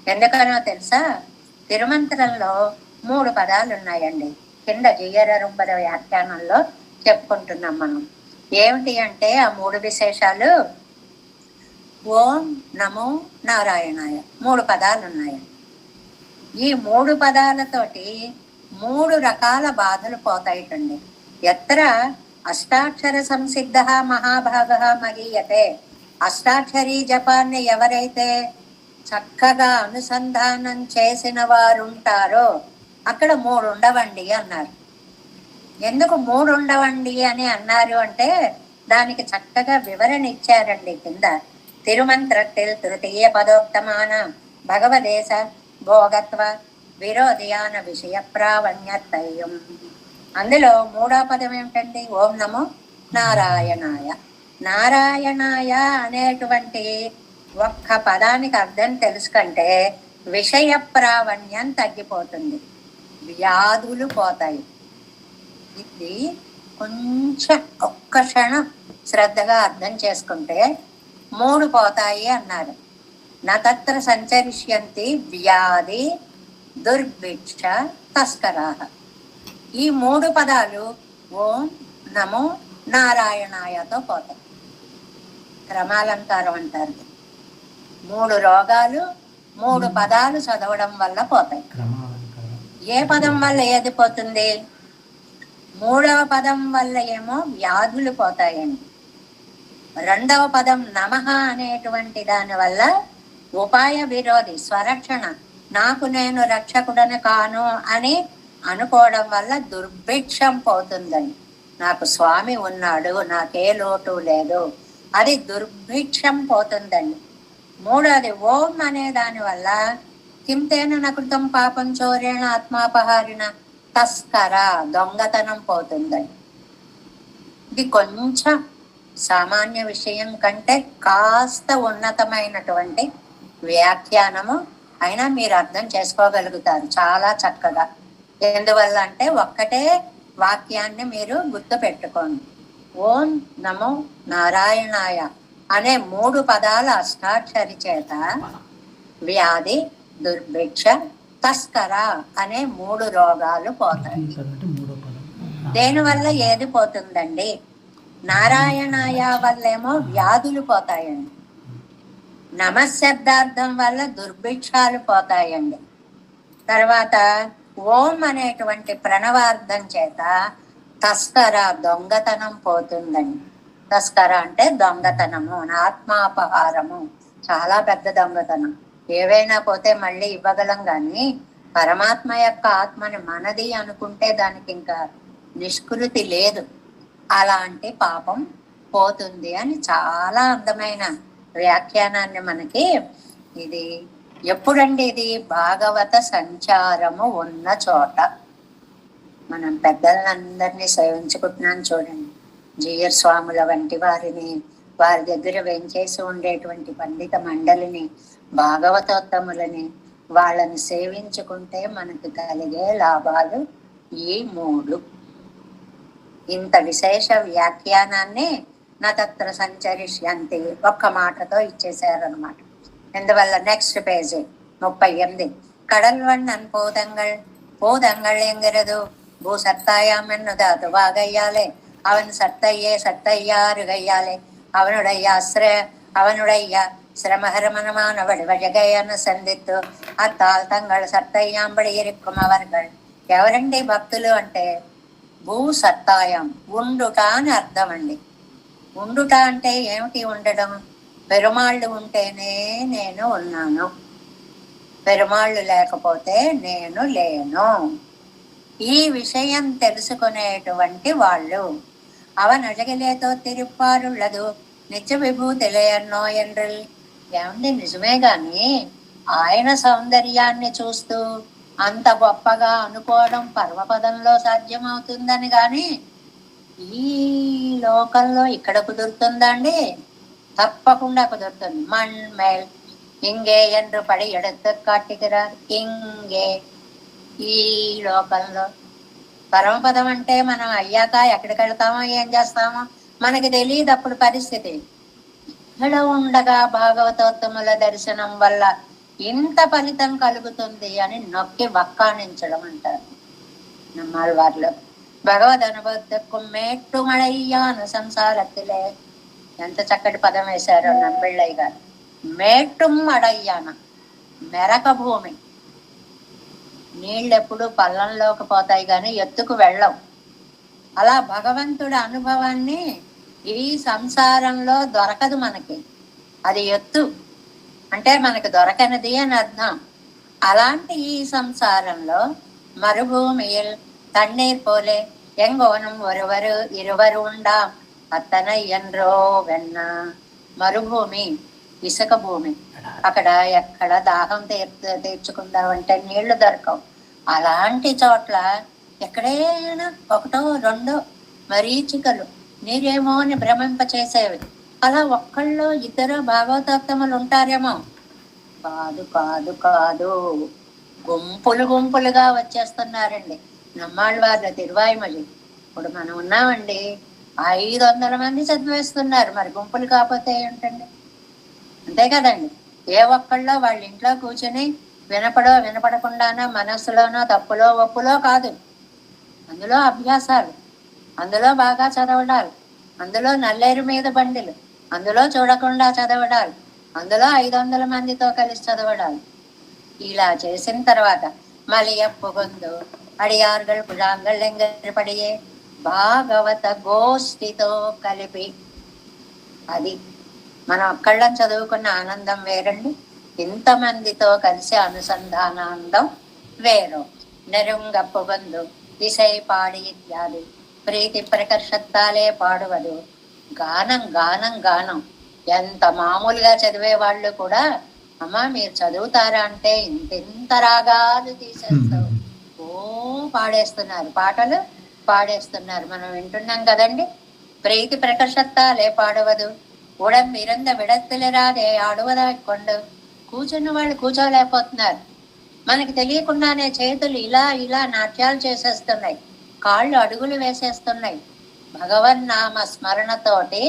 ఎందుకనో తెలుసా? తిరుమంత్రంలో 3 పదాలు ఉన్నాయండి. కింద జియ్యర రుంబర వ్యాఖ్యానంలో చెప్పుకుంటున్నాం మనం. ఏమిటి అంటే ఆ 3 విశేషాలు. ఓం నమో నారాయణాయ 3 పదాలు ఉన్నాయి. ఈ 3 పదాలతోటి 3 రకాల బాధలు పోతాయిటండి. ఎత్ర అష్టాక్షర సంసిద్ధ మహాభాగ మహీయతే. అష్టాక్షరీ జపాన్ని ఎవరైతే చక్కగా అనుసంధానం చేసిన వారు ఉంటారో అక్కడ 3 ఉండవండి అన్నారు. ఎందుకు 3 ఉండవండి అని అన్నారు అంటే దానికి చక్కగా వివరణ ఇచ్చారండి కింద. తిరుమంత్రத்தில் తృతీయ పదోక్తమాన భగవదేశ భోగత్వ విరోధియాన విషయ ప్రావణ్యతయం. అందులో 3వ పదం ఏమిటండి? ఓం నమో నారాయణాయ. నారాయణాయ అనేటువంటి ఒక్క పదానికి అర్థం తెలుసుకుంటే విషయ ప్రావణ్యం తగ్గిపోతుంది, వ్యాధులు పోతాయి. ఇది కొంచెం ఒక్క క్షణం శ్రద్ధగా అర్థం చేసుకుంటే 3 పోతాయి అన్నారు. నత్ర సంచరిష్యంతి వ్యాధి దుర్భిక్ష తస్కరాః. ఈ 3 పదాలు ఓం నమో నారాయణాయతో పోతాయి. క్రమాలంకారం అంటారు. 3 రోగాలు 3 పదాలు చదవడం వల్ల పోతాయి. ఏ పదం వల్ల ఏది పోతుంది? 3వ పదం వల్ల ఏమో వ్యాధులు పోతాయండి. 2వ పదం నమః అనేటువంటి దాని వల్ల ఉపాయ విరోధి స్వరక్షణ, నాకు నేను రక్షకుడని కాను అని అనుకోవడం వల్ల దుర్భిక్షం పోతుందండి. నాకు స్వామి ఉన్నాడు, నాకే లోటు లేదు, అది దుర్భిక్షం పోతుందండి. 3వది ఓం అనే దాని వల్ల కింతేన నకృతం పాపం చోరేణ ఆత్మాపహారిణ తస్కర, దొంగతనం పోతుందండి. ఇది కొంచెం సామాన్య విషయం కంటే కాస్త ఉన్నతమైనటువంటి వ్యాఖ్యానము, అయినా మీరు అర్థం చేసుకోగలుగుతారు చాలా చక్కగా. ఎందువల్ల అంటే ఒక్కటే వాక్యాన్ని మీరు గుర్తు పెట్టుకోండి. ఓం నమో నారాయణాయ అనే 3 పదాల అష్టాక్షరి చేత వ్యాధి దుర్భిక్ష తస్కర అనే 3 రోగాలు పోతాయి. దేనివల్ల ఏది పోతుందండి? నారాయణాయ వల్లేమో వ్యాధులు పోతాయండి. నమశబ్దార్థం వల్ల దుర్భిక్షాలు పోతాయండి. తర్వాత ఓం అనేటువంటి ప్రణవార్థం చేత తస్కర, దొంగతనం పోతుందండి. తస్కర అంటే దొంగతనము, ఆత్మాపహారము, చాలా పెద్ద దొంగతనం. ఏవైనా పోతే మళ్ళీ ఇవ్వగలం, కానీ పరమాత్మ యొక్క ఆత్మని మనది అనుకుంటే దానికి ఇంకా నిష్కృతి లేదు. అలాంటి పాపం పోతుంది అని చాలా అందమైన వ్యాఖ్యానాన్ని మనకి ఇది ఎప్పుడండి? ఇది భాగవత సంచారము ఉన్న చోట. మనం పెద్దలందరినీ సేవించుకుంటున్నాం చూడండి. జీయర్ స్వాముల వంటి వారిని, వారి దగ్గర వెంచేసి ఉండేటువంటి పండిత మండలిని, భాగవతోత్తములని, వాళ్ళని సేవించుకుంటే మనకు కలిగే లాభాలు ఈ 3. ఇంత విశేష వ్యాఖ్యానాన్ని నత్ర సంచరిష్యంతి ఒక్క మాటతో ఇచ్చేసారనమాట. ఎందువల్ల నెక్స్ట్ పేజీ 38. கடல்வண்ணன் போதங்கள் என்கிறது பூ சத்தாயாமென்னுது அதுவாகையாலே அவன் சத்தையாறு கையாலே அவனுடைய சிரமகரமனமான வழிவழகையான சந்தித்து அத்தால் தங்கள் சத்தையாம்பడి இருக்கும் அவர்கள் ఎవరండి భక్తులు అంటే భూ సత్తాయం, ఉండుట అని అర్థం అండి. ఉండుట అంటే ఏమిటి? ఉండడం. పెరుమాళ్ళు ఉంటేనే నేను ఉన్నాను, పెరుమాళ్ళు లేకపోతే నేను లేను. ఈ విషయం తెలుసుకునేటువంటి వాళ్ళు అవన్ అழகிலேதோ తిరుప్పారుళ్ళదు నిత్య విభూతిలేయన్నో ఎండ్రల్. ఏమండి, నిజమే గాని ఆయన సౌందర్యాన్ని చూస్తూ అంత గొప్పగా అనుకోవడం పరమపదంలో సాధ్యమవుతుందని గాని ఈ లోకంలో ఇక్కడ కుదురుతుందండి? తప్పకుండా కుదురుతుంది. మణ్మేల్ ఇంగే ఎండ్రు పడి ఎడత కాటికిరారు ఇంగే. ఈ లోకంలో పరమపదం అంటే మనం అయ్యాక ఎక్కడికి వెళ్తామో ఏం చేస్తామో మనకి తెలియదు అప్పుడు పరిస్థితి. ఇక్కడ ఉండగా భాగవతోత్తముల దర్శనం వల్ల ఇంత ఫలితం కలుగుతుంది అని నొక్కి వక్కాణించడం అంటారు నమ్మాళ్ళ వారిలో. భగవద్ అనుభవకు మేట్టు మళయ్యాను సంసారத்திலே. ఎంత చక్కటి పదం వేశారో నంబిళ్ళయ్య గారు. మేట్టు మడయ్యాన, మెరక భూమి. నీళ్ళు ఎప్పుడు పల్లంలోకి పోతాయి కానీ ఎత్తుకు వెళ్ళవు. అలా భగవంతుడి అనుభవాన్ని ఈ సంసారంలో దొరకదు మనకి. అది ఎత్తు అంటే మనకు దొరకనిది అని అర్థం. అలాంటి ఈ సంసారంలో మరుభూమిயில் தண்ணீர் போலே எங்கோனும் இருவர் ఉండాం అత్తనై ఎండ్రో వెన్న. మరుభూమి, ఇసుక భూమి. అక్కడ ఎక్కడ దాహం తీర్చుకుందామంటే నీళ్లు దొరకవు. అలాంటి చోట్ల ఎక్కడైనా 1, 2 మరీచికలు నీరేమో అని భ్రమింప చేసేవి. అలా ఒక్కళ్ళు 2 భాగవతోత్తములు ఉంటారేమో? కాదు కాదు కాదు, గుంపులుగా వచ్చేస్తున్నారండి. నమ్మాళ్ళ వారి తిరువాయిమలి ఇప్పుడు మనం ఉన్నామండి, 500 మంది చదివేస్తున్నారు. మరి గుంపులు కాకపోతే ఏంటండి? అంతే కదండి. ఏ ఒక్కళ్ళో వాళ్ళ ఇంట్లో కూర్చుని వినపడకుండానో మనస్సులోనో తప్పులో ఒప్పులో కాదు, అందులో అభ్యాసాలు, అందులో బాగా చదవడాలు, అందులో నల్లేరు మీద బండిలు, అందులో చూడకుండా చదవడాలు, అందులో 500 మందితో కలిసి చదవడాలు. ఇలా చేసిన తర్వాత మళ్ళీ పుగొందు అడియారుగల్ పుజాంగల్ ఎంగపడియే భాగవత గోష్ఠితో కలిపి, అది మనం అక్కళ్ళం చదువుకున్న ఆనందం వేరండి, ఇంతమందితో కలిసి అనుసంధానానందం వేరు. నెరుంగ పుగందు దిశై పాడి ఇత్యాది ప్రీతి ప్రకర్షత్తాలే పాడువదు. గానం గానం గానం. ఎంత మామూలుగా చదివే వాళ్ళు కూడా అమ్మా మీరు చదువుతారా అంటే ఇంత రాగాలు తీసేస్తావు, ఓ పాడేస్తున్నారు, పాటలు పాడేస్తున్నారు, మనం వింటున్నాం కదండి. ప్రీతి ప్రకర్షత్తాలే పాడవదు, ఉడంబిరంద విడత్తులరాదే ఆడువదా కొండు. కూర్చున్న వాళ్ళు కూర్చోలేకపోతున్నారు, మనకి తెలియకుండానే చేతులు ఇలా ఇలా నాట్యాలు చేసేస్తున్నాయి, కాళ్ళు అడుగులు వేసేస్తున్నాయి. భగవన్నామ స్మరణతోటి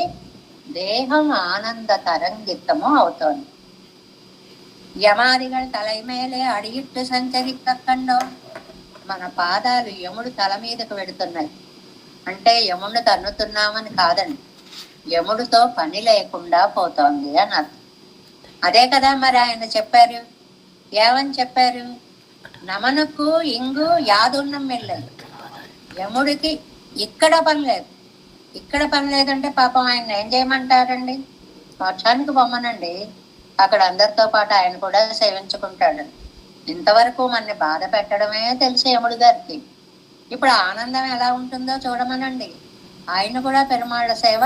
దేహం ఆనంద తరంగితము అవుతోంది. యమాదిగల్ తలైమేలే అడిగిట్టు సంచరిక్కకండో, మన పాదాలు యముడు తల మీదకు పెడుతున్నాయి. అంటే యముడు తన్నుతున్నామని కాదండి, యముడితో పని లేకుండా పోతోంది అని అర్థం. అదే కదా మరి ఆయన చెప్పారు, ఏమని చెప్పారు? నమనుకు ఇంగు యాదున్నం వెళ్ళదు, యముడికి ఇక్కడ పని లేదు. ఇక్కడ పని లేదంటే పాపం ఆయన ఏం చేయమంటారండి? మోక్షానికి బొమ్మనండి, అక్కడ అందరితో పాటు ఆయన కూడా సేవించుకుంటాడు. ఇంతవరకు మనని బాధ పెట్టడమే తెలుసు యముడి గారికి. ఇప్పుడు ఆనందం ఎలా ఉంటుందో చూడమనండి, ఆయన కూడా పెరుమాళ్ళ సేవ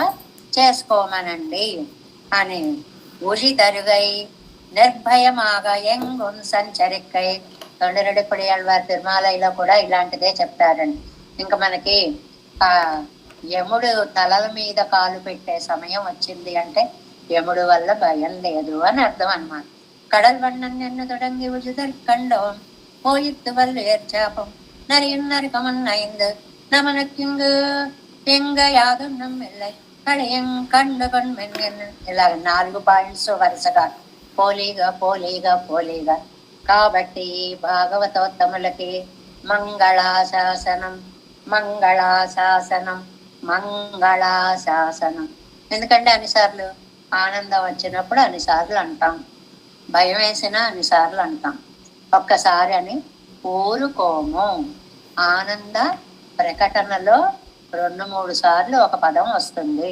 చేసుకోమనండి అని. ఉషితరుగై నిర్భయమాగ ఎంగున్ సంచరిక్కై, తొండరెడ్డిపడి వారి తిరుమాలయలో కూడా ఇలాంటిదే చెప్తారండి. ఇంకా మనకి ఆ యముడు తలల మీద కాలు పెట్టే సమయం వచ్చింది అంటే యముడు వల్ల భయం లేదు అని అర్థం అన్నమాట. కడల్ వண்ணన్ ఎన్ను తొడంగి ఉజుదర్ కండో పోయిత్తు వల్లు ఏర్చాపం నరియన్నరి కమన్నైందు నమనక్కింగు ఎంగ యాదున్నం వెళ్ళై కళయం కండు కొన్మెన్. ఇలా 4 పాయింట్స్ వరుసగా పోలీగా పోలీగా పోలీగా. కాబట్టి భాగవతోత్తములకి మంగళాశాసనం మంగళాశాసనం మంగళాశాసనం. ఎందుకంటే అన్నిసార్లు ఆనందం వచ్చినప్పుడు అన్నిసార్లు అంటాం, భయం వేసినా అన్నిసార్లు అంటాం, ఒక్కసారి అని ఊరుకోము. ఆనంద ప్రకటనలో 2-3 సార్లు ఒక పదం వస్తుంది.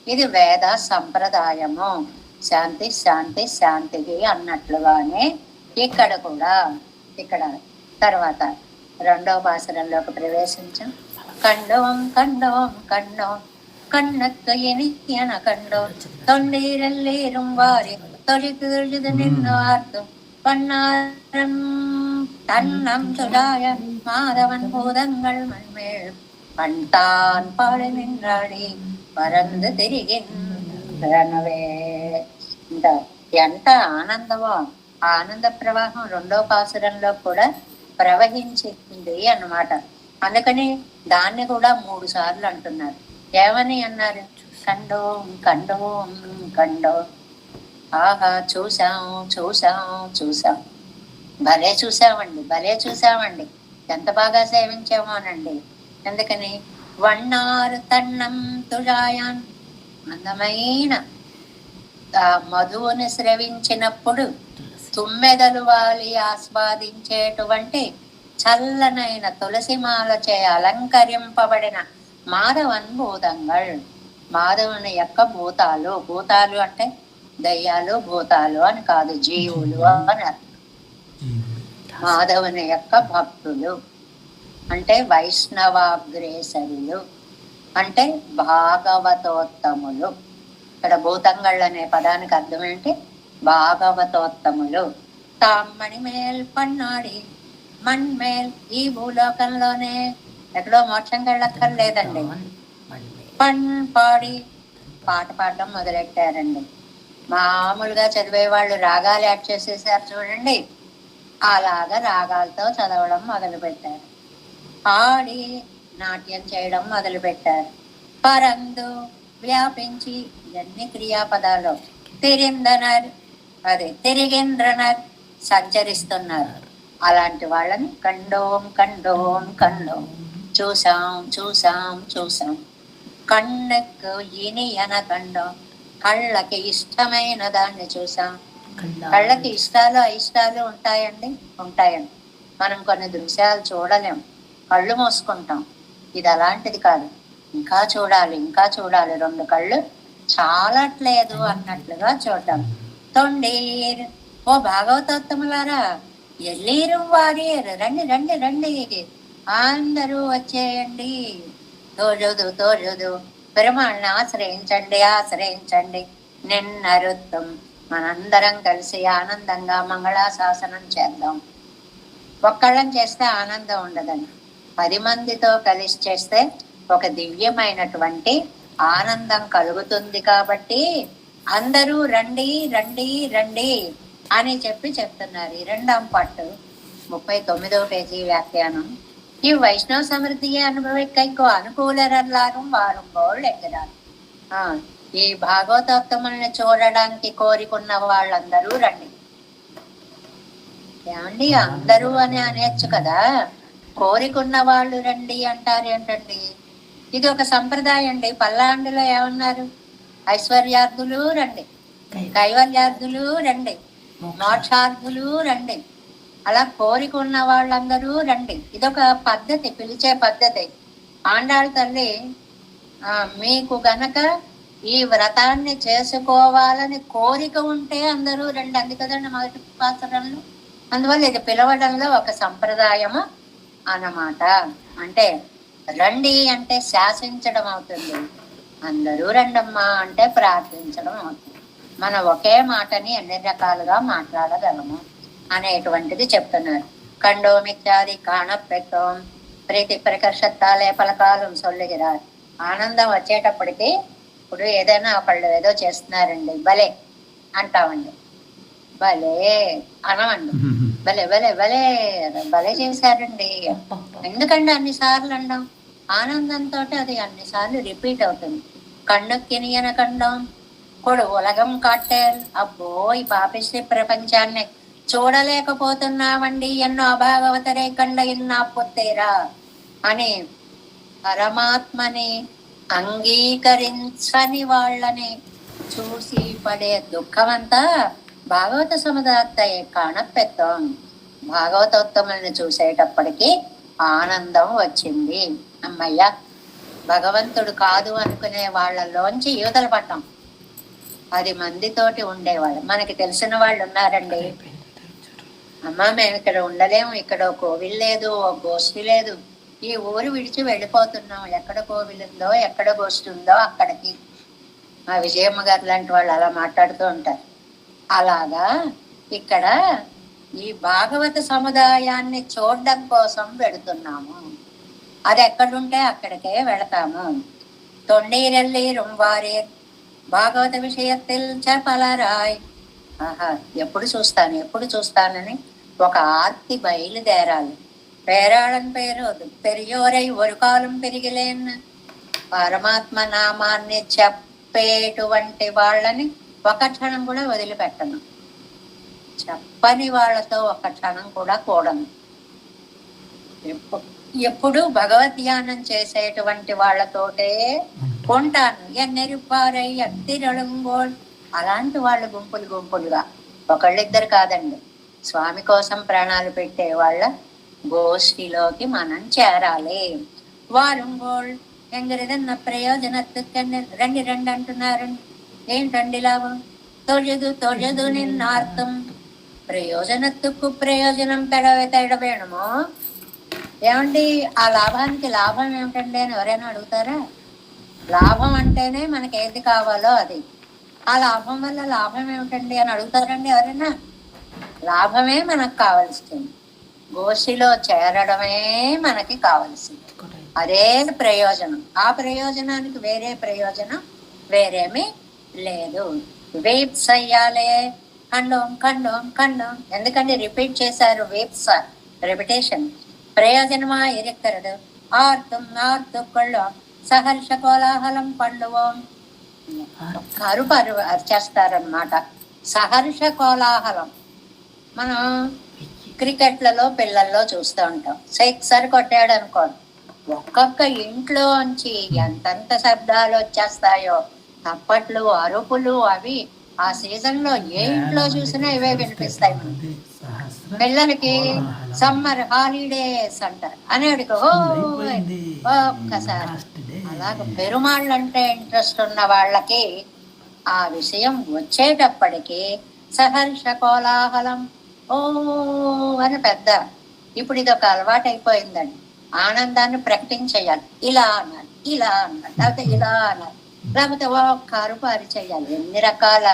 ఇది వేద సంప్రదాయము. శాంతి శాంతి శాంతికి అన్నట్లుగానే ఇక్కడ కూడా. ఇక్కడ తర్వాత 2వ పాసురంలోకి ప్రవేశించాం. కండవం కండవం కండవం கண்ணக்கு இனியன கண்டோர் தொண்டீரல்லீரும் வாரி தொழித்து தொழுது நின்று வார்த்தும் பன்னாரம் தன்னம் சுடாய மாதவன் பூதங்கள் மண்மேல் பண்தான் பாடு நின்றாடி பறந்து తిరిగినవే. ఎంత ఆనందమో, ఆనంద ప్రవాహం 2వ పాసురంలో కూడా ప్రవహించింది అన్నమాట. అందుకని దాన్ని కూడా 3 సార్లు అంటున్నారు. ఏమని అన్నారు? కండో కండో కండో. ఆహా చూసాం చూసాం చూసాం, భలే చూసామండి భలే చూసామండి, ఎంత బాగా సేవించామోనండి. అందుకని వన్నారు తన్నం తుజాయాన్, అందమైన మధువుని స్రవించినప్పుడు తుమ్మెదలు వాలి ఆస్వాదించేటువంటి చల్లనైన తులసిమాలచే అలంకరింపబడిన మాధవన్ భూతంగల్, మాధవుని యొక్క భూతాలు. భూతాలు అంటే దయ్యాలు భూతాలు అని కాదు, జీవులు అని అర్థం. మాధవుని యొక్క భక్తులు అంటే వైష్ణవాగ్రేసరులు, అంటే భాగవతోత్తములు. ఇక్కడ భూతంగళ్ళు అనే పదానికి అర్థం ఏంటి? భాగవతోత్తములు. తామ్మణి మేల్ పన్నాడి మణ్మేల్, ఈ భూలోకంలోనే ఎక్కడో మోక్షం వెళ్ళక్కర్లేదండి, పన్ పాడి పాట పాడడం మొదలెట్టారండి. మామూలుగా చదివే వాళ్ళు రాగాలు యాడ్ చేసేసారు చూడండి, అలాగా రాగాలతో చదవడం మొదలు పెట్టారు. పాడి నాట్యం చేయడం మొదలు పెట్టారు. పరందు వ్యాపించి, ఇవన్నీ క్రియాపదాలు. తిరిందనర్ అదే తిరిగింద్రన సంచరిస్తున్నారు. అలాంటి వాళ్ళని కండోం కండోం కండోం చూసాం చూసాం చూసాం. కళ్ళకు ఇనియన కండోం, కళ్ళకి ఇష్టమైన దాన్ని చూసాం. కళ్ళకి ఇష్టాలు అయిష్టాలు ఉంటాయండి, ఉంటాయండి. మనం కొన్ని దృశ్యాలు చూడలేం, కళ్ళు మూసుకుంటాం. ఇది అలాంటిది కాదు. ఇంకా చూడాలి ఇంకా చూడాలి, రెండు కళ్ళు చాలట్లేదు అన్నట్లుగా చూడటం. తొండీర్, ఓ భాగవతోత్తములారా, ఎల్లీరు వారియర్, రండి రండి రండి, అందరూ వచ్చేయండి. తోజుదు తోజుదు, పెరుమాళ్ళని ఆశ్రయించండి ఆశ్రయించండి. నిన్నరుత్తం, మనందరం కలిసి ఆనందంగా మంగళాశాసనం చేద్దాం. ఒక్కళ్ళం చేస్తే ఆనందం ఉండదండి, 10 మందితో కలిసి చేస్తే ఒక దివ్యమైనటువంటి ఆనందం కలుగుతుంది. కాబట్టి అందరూ రండి రండి రండి అని చెప్తున్నారు. ఈ 2వ పట్టు 39వ పేజీ వ్యాఖ్యానం. ఈ వైష్ణవ సమృద్ధిയെ అనుభవిక్కైకో అనుకూలరల్లారు వారు గోళ్ళు ఎగ్గరారు. ఈ భాగవతోత్తముల్ని చూడడానికి కోరికున్న వాళ్ళందరూ రండి. ఏమండి అందరూ అని అనేచ్చు కదా, కోరికున్న వాళ్ళు రండి అంటారు ఏంటండి? ఇది ఒక సంప్రదాయం అండి. పల్లాండులో ఏమన్నారు? ఐశ్వర్యార్థులు రండి, కైవల్యార్థులు రండి, మోక్షార్థులు రండి, అలా కోరికున్న వాళ్ళందరూ రండి. ఇదొక పద్ధతి, పిలిచే పద్ధతి. ఆండాళ్ళ తల్లి మీకు గనక ఈ వ్రతాన్ని చేసుకోవాలని కోరిక ఉంటే అందరూ రండి అంది కదండి మొదటి పాత్రలో. అందువల్ల ఇది పిలవడంలో ఒక సంప్రదాయము అన్నమాట. అంటే రండి అంటే శాసించడం అవుతుంది, అందరూ రండమ్మా అంటే ప్రార్థించడం అవుతుంది. మనం ఒకే మాటని ఎన్ని రకాలుగా మాట్లాడగలము అనేటువంటిది చెప్తున్నారు. కండోమిత్యాది కాణపెట్టోం ప్రీతి ప్రకర్షత్తాలే పలకాలం సొల్లుగిరారు. ఆనందం వచ్చేటప్పటికి, ఇప్పుడు ఏదైనా ఒకళ్ళు ఏదో చేస్తున్నారండి, భలే అంటామండి, భలే అనమండి, భలే భలే భలే భలే చేశారండి. ఎందుకంటే అన్నిసార్లు అండం, ఆనందంతో అది అన్నిసార్లు రిపీట్ అవుతుంది. కಣ್ಣొక్కినియన కండం కొడు ఉలగం కాట్టేరు, అబ్బో ఈ పాపిష్టి ప్రపంచాన్ని చూడలేకపోతున్నామండి, ఎన్నో అభాగవతరే కండ ఇన్నా పొత్తేరా అని పరమాత్మని అంగీకరించని వాళ్ళని చూసి పడే దుఃఖమంతా భాగవత సముదాయ కాణపెత్తం. భాగవతోత్తముల్ని చూసేటప్పటికి ఆనందం వచ్చింది. అమ్మయ్య, భగవంతుడు కాదు అనుకునే వాళ్ళలోంచి యువతల పట్టం 10 మందితోటి ఉండేవాళ్ళు. మనకి తెలిసిన వాళ్ళు ఉన్నారండి, అమ్మ మేము ఇక్కడ ఉండలేము, ఇక్కడ కోవిల్ లేదు, గోష్ఠి లేదు, ఈ ఊరు విడిచి వెళ్ళిపోతున్నాం, ఎక్కడ కోవిల్ ఉందో ఎక్కడ గోష్ఠి ఉందో అక్కడికి. మా విజయమ్మ గారు లాంటి వాళ్ళు అలా మాట్లాడుతూ ఉంటారు. అలాగా ఇక్కడ ఈ భాగవత సముదాయాన్ని చూడడం కోసం వెళుతున్నాము. అది ఎక్కడుంటే అక్కడికే వెళతాము. తొండీరెల్లి రుంవారే భాగవత విషయത്തിൽ చెప్పలరాయ్. ఆహా, ఎప్పుడు చూస్తానని ఒక ఆర్తి బయలుదేరాలి. పేరాళన్ పేరు పెరియోరై ఒక కాలం పెరిగిలేన్. పరమాత్మ నామాన్ని చెప్పేటువంటి వాళ్ళని ఒక క్షణం కూడా వదిలిపెట్టను, చెప్పని వాళ్ళతో ఒక క్షణం కూడా కూడను. ఎప్పుడు భగవద్ధ్యానం చేసేటువంటి వాళ్ళతోటే ఉంటాను. ఎన్నెరుపారై అత్తిరళంగోల్, అలాంటి వాళ్ళు గుంపులుగా, ఒకళ్ళిద్దరు కాదండి, స్వామి కోసం ప్రాణాలు పెట్టే వాళ్ళ గోష్ఠిలోకి మనం చేరాలి. వారుంగోల్ ఎంగరిదన్న ప్రయోజనత్తుకండి, రండి రండి అంటున్నారండి. ఏంటండి లాభం? తొలదు నిన్నార్థం ప్రయోజనత్తుకు ప్రయోజనం తెడవేణమో. ఏమండి, ఆ లాభానికి లాభం ఏమిటండి అని ఎవరైనా అడుగుతారా? లాభం అంటేనే మనకి ఏది కావాలో అది. ఆ లాభం వల్ల లాభం ఏమిటండి అని అడుగుతారండి ఎవరైనా? లాభమే మనకు కావలసింది, గోష్ఠిలో చేరడమే మనకి కావలసింది, అదే ప్రయోజనం. ఆ ప్రయోజనానికి వేరే ప్రయోజనం వేరేమి లేదు. వేప్స్ అయ్యాలే, కండోం కండోం కండోం, ఎందుకంటే రిపీట్ చేశారు, వేప్స్ రెపిటేషన్. ప్రయోజనమా ఇరిక్కరదు ఆర్తు కొళ్ళోం సహర్ష కోలాహలం పండుவோం, అరిచేస్తారనమాట. సహర్ష కోలాహలం. మనం క్రికెట్లలో పిల్లల్లో చూస్తూ ఉంటాం. సిక్సర్ కొట్టాడు అనుకోండి, ఒక్కొక్క ఇంట్లోంచి ఎంతెంత శబ్దాలు వచ్చేస్తాయో, తప్పట్లు, అరుపులు. అవి ఆ సీజన్ లో ఏ ఇంట్లో చూసినా ఇవే వినిపిస్తాయి మనకి. పిల్లలకి సమ్మర్ హాలిడేస్ అంటారు అనేటికి ఒక్కసారి అలాగ పెరుమాళ్ళు అంటే ఇంట్రెస్ట్ ఉన్న వాళ్ళకి ఆ విషయం వచ్చేటప్పటికి సహర్ష కోలాహలం ఓ అని పెద్ద. ఇప్పుడు ఇది ఒక అలవాటు అయిపోయిందండి. ఆనందాన్ని ప్రకటించేయాలి, ఇలా అన్నారు, ఇలా అన్నారు, లేకపోతే ఇలా అన్నారు, లేకపోతే ఒక్క అరుపు అరిచేయాలి. ఎన్ని రకాల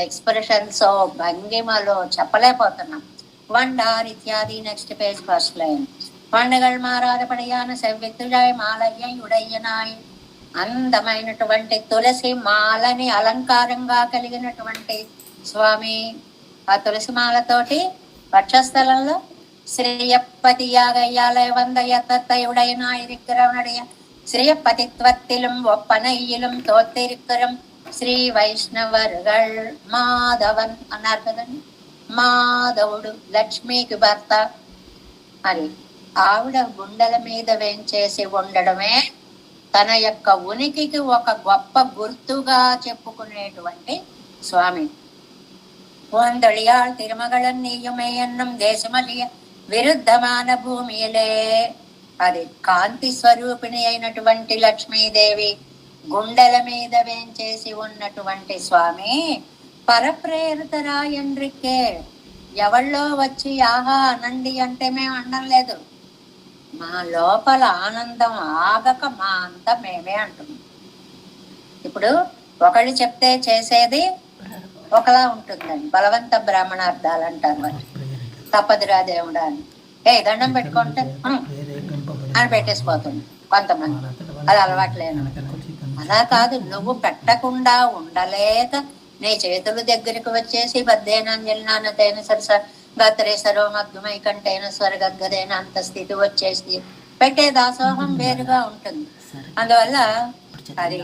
ఎక్స్ప్రెషన్స్, భంగిమలో చెప్పలేకపోతున్నాం. వండార్ ఇత్యాది. Next page first line. పండుగలు మారాదపడియాన సెవ్వెత్తుడాయ్ మాలయ్య ఉడయ్యనాయ్. అందమైనటువంటి తులసి మాలని అలంకారంగా కలిగినటువంటి స్వామి. ఆ తులసి మాలతోటి వక్షస్థలంలో శ్రీయప్పతి యాగయ్యాలయ వందయ తత్తయుడైనాయ్ విగ్రహణడియ శ్రీయప్పతిత్వత్తిலும் ఒప్పనయ్యిலும் తోత్తిరిక్కరం శ్రీ వైష్ణవర్గల్ మాధవన్ అన్నారు కదండి. మాధవుడు లక్ష్మికి భర్త. అని ఆవిడ గుండెల మీద వేంచేసి ఉండడమే తన యొక్క ఉనికికి ఒక గొప్ప గుర్తుగా చెప్పుకునేటువంటి స్వామి. వందొళియాళ్ తిరుమగళన్ నీయుమేయన్నం దేశమలియ విరుద్ధమాన భూమిలే. అది కాంతి స్వరూపిణి అయినటువంటి లక్ష్మీదేవి గుండెల మీద వేంచేసి ఉన్నటువంటి స్వామి పరప్రేరితరాయండ్రికే. ఎవళ్ళో వచ్చి ఆహా అనండి అంటే మేము అనడం లేదు. మా లోపల ఆనందం ఆగక మా అంతా మేమే అంటున్నాం. ఇప్పుడు ఒకళ్ళు చెప్తే చేసేది ఒకలా ఉంటుందండి. బలవంత బ్రాహ్మణార్థాలు అంటారు మరి. తప్పదురా దేవుడా అని దండం పెట్టుకుంటే అని పెట్టేసిపోతుంది కొంతమంది. అది అలవాట్లేదు. అలా కాదు, నువ్వు పెట్టకుండా ఉండలేక నీ చేతుల దగ్గరికి వచ్చేసి బద్దేనంజలినానతైన సరస గత్రేసరో మగ్గుమై కంటైన స్వర్గగ్గదైన అంత స్థితి వచ్చేసి పెట్టే దాసోహం వేరుగా ఉంటుంది. అందువల్ల అది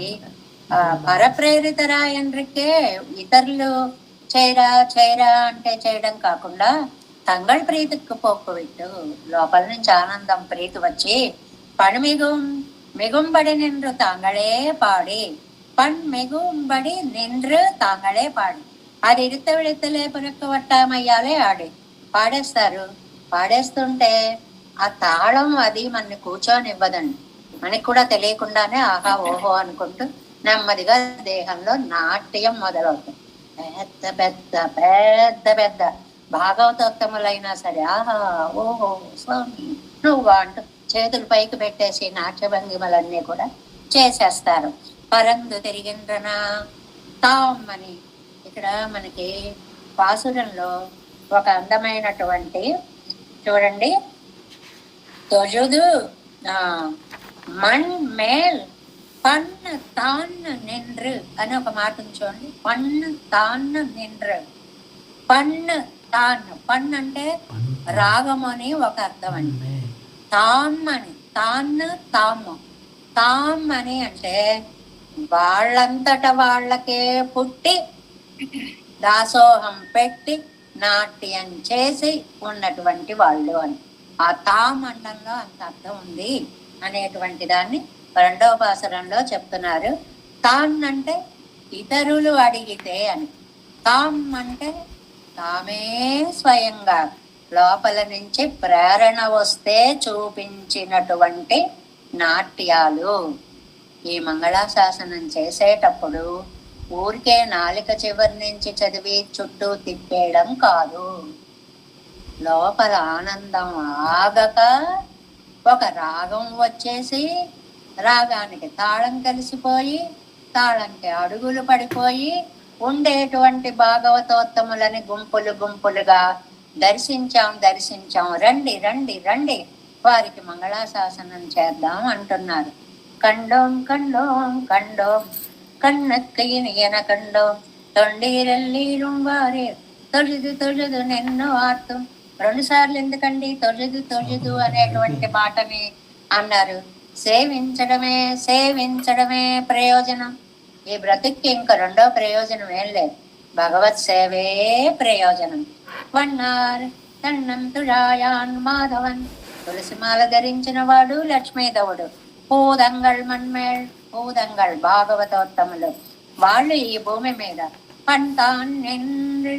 పరప్రేరితరాయండ్రికే. ఇతరులు చేయరా అంటే చేయడం కాకుండా తంగళ్ ప్రీతికి పోక్కు విట్టు. లోపల నుంచి ఆనందం ప్రీతి వచ్చి పని మిగుంబడి నిండ్రు తాంగళే పాడి పన్ మిగుంబడి నిండ్రు తాంగళే పాడి. అది ఇడితవిడితలే పునక్కు వట్టామయ్యాలే ఆడి పాడేస్తారు. పాడేస్తుంటే ఆ తాళం అది మనని కూర్చొనివ్వదండి. మనకి కూడా తెలియకుండానే ఆహా ఓహో అనుకుంటూ నెమ్మదిగా దేహంలో నాట్యం మొదలవుతుంది. పెద్ద పెద్ద పెద్ద పెద్ద భాగవతోత్తములైనా సరే ఆహా ఓహో స్వామి నువ్వు అంటూ చేతులు పైకి పెట్టేసి నాట్య భంగిమలన్నీ కూడా చేసేస్తారు. పరందు తిరిగిండ్రనా తామ్ అని ఇక్కడ మనకి పాసురంలో ఒక అందమైనటువంటి చూడండి, తొజుదు మణ్ మేల్ పన్ను తాన్ను నిండ్రు అని ఒక మాట చూడండి. పన్ను తాన్ను నిండ్రు. పన్ను తాన్ను, పన్ను అంటే రాగము అని ఒక అర్థం అండి. తామ్ అని, తాన్ను తాము. తామ్ అని అంటే వాళ్ళంతట వాళ్ళకే పుట్టి దాసోహం పెట్టి నాట్యం చేసి ఉన్నటువంటి వాళ్ళు అని. ఆ తామ్ అండంలో అంత అర్థం ఉంది అనేటువంటి దాన్ని రెండవ పాసరంలో చెప్తున్నారు. తాన్ అంటే ఇతరులు అడిగితే అని, తామ్ అంటే తామే స్వయంగా లోపల నుంచి ప్రేరణ వస్తే చూపించినటువంటి నాట్యాలు. ఈ మంగళాశాసనం చేసేటప్పుడు ఊరికే నాలిక చివరి నుంచి చదివి చుట్టూ తిప్పేయడం కాదు. లోపల ఆనందం ఆగక ఒక రాగం వచ్చేసి రాగానికి తాళం కలిసిపోయి తాళంకి అడుగులు పడిపోయి ఉండేటువంటి భాగవతోత్తములని గుంపులు గుంపులుగా దర్శించాం. రండి రండి రండి వారికి మంగళాశాసనం చేద్దాం అంటున్నారు. కండోం కండోం కండోం కన్నక్కయ్యన కండోం తొండీరెల్లీరుం వారే తొజుదు నిన్ను ఆర్తం. 2 సార్లు ఎందుకండి తొజుదు అనేటువంటి మాటని అన్నారు. సేవించడమే ప్రయోజనం. ఈ బ్రతుక్కి ఇంకా రెండో ప్రయోజనం ఏం లేదు. భగవత్ సేవే ప్రయోజనం. వన్నార్ దండం తుళాయాన్ మాధవన్, తులసిమాల ధరించిన వాడు లక్ష్మీదేవుడు. పూదంగళ్ మన్మేళ్, పూదంగళ్ భాగవతోత్తములు వాళ్ళు ఈ భూమి మీద పంతాన్ నిன்று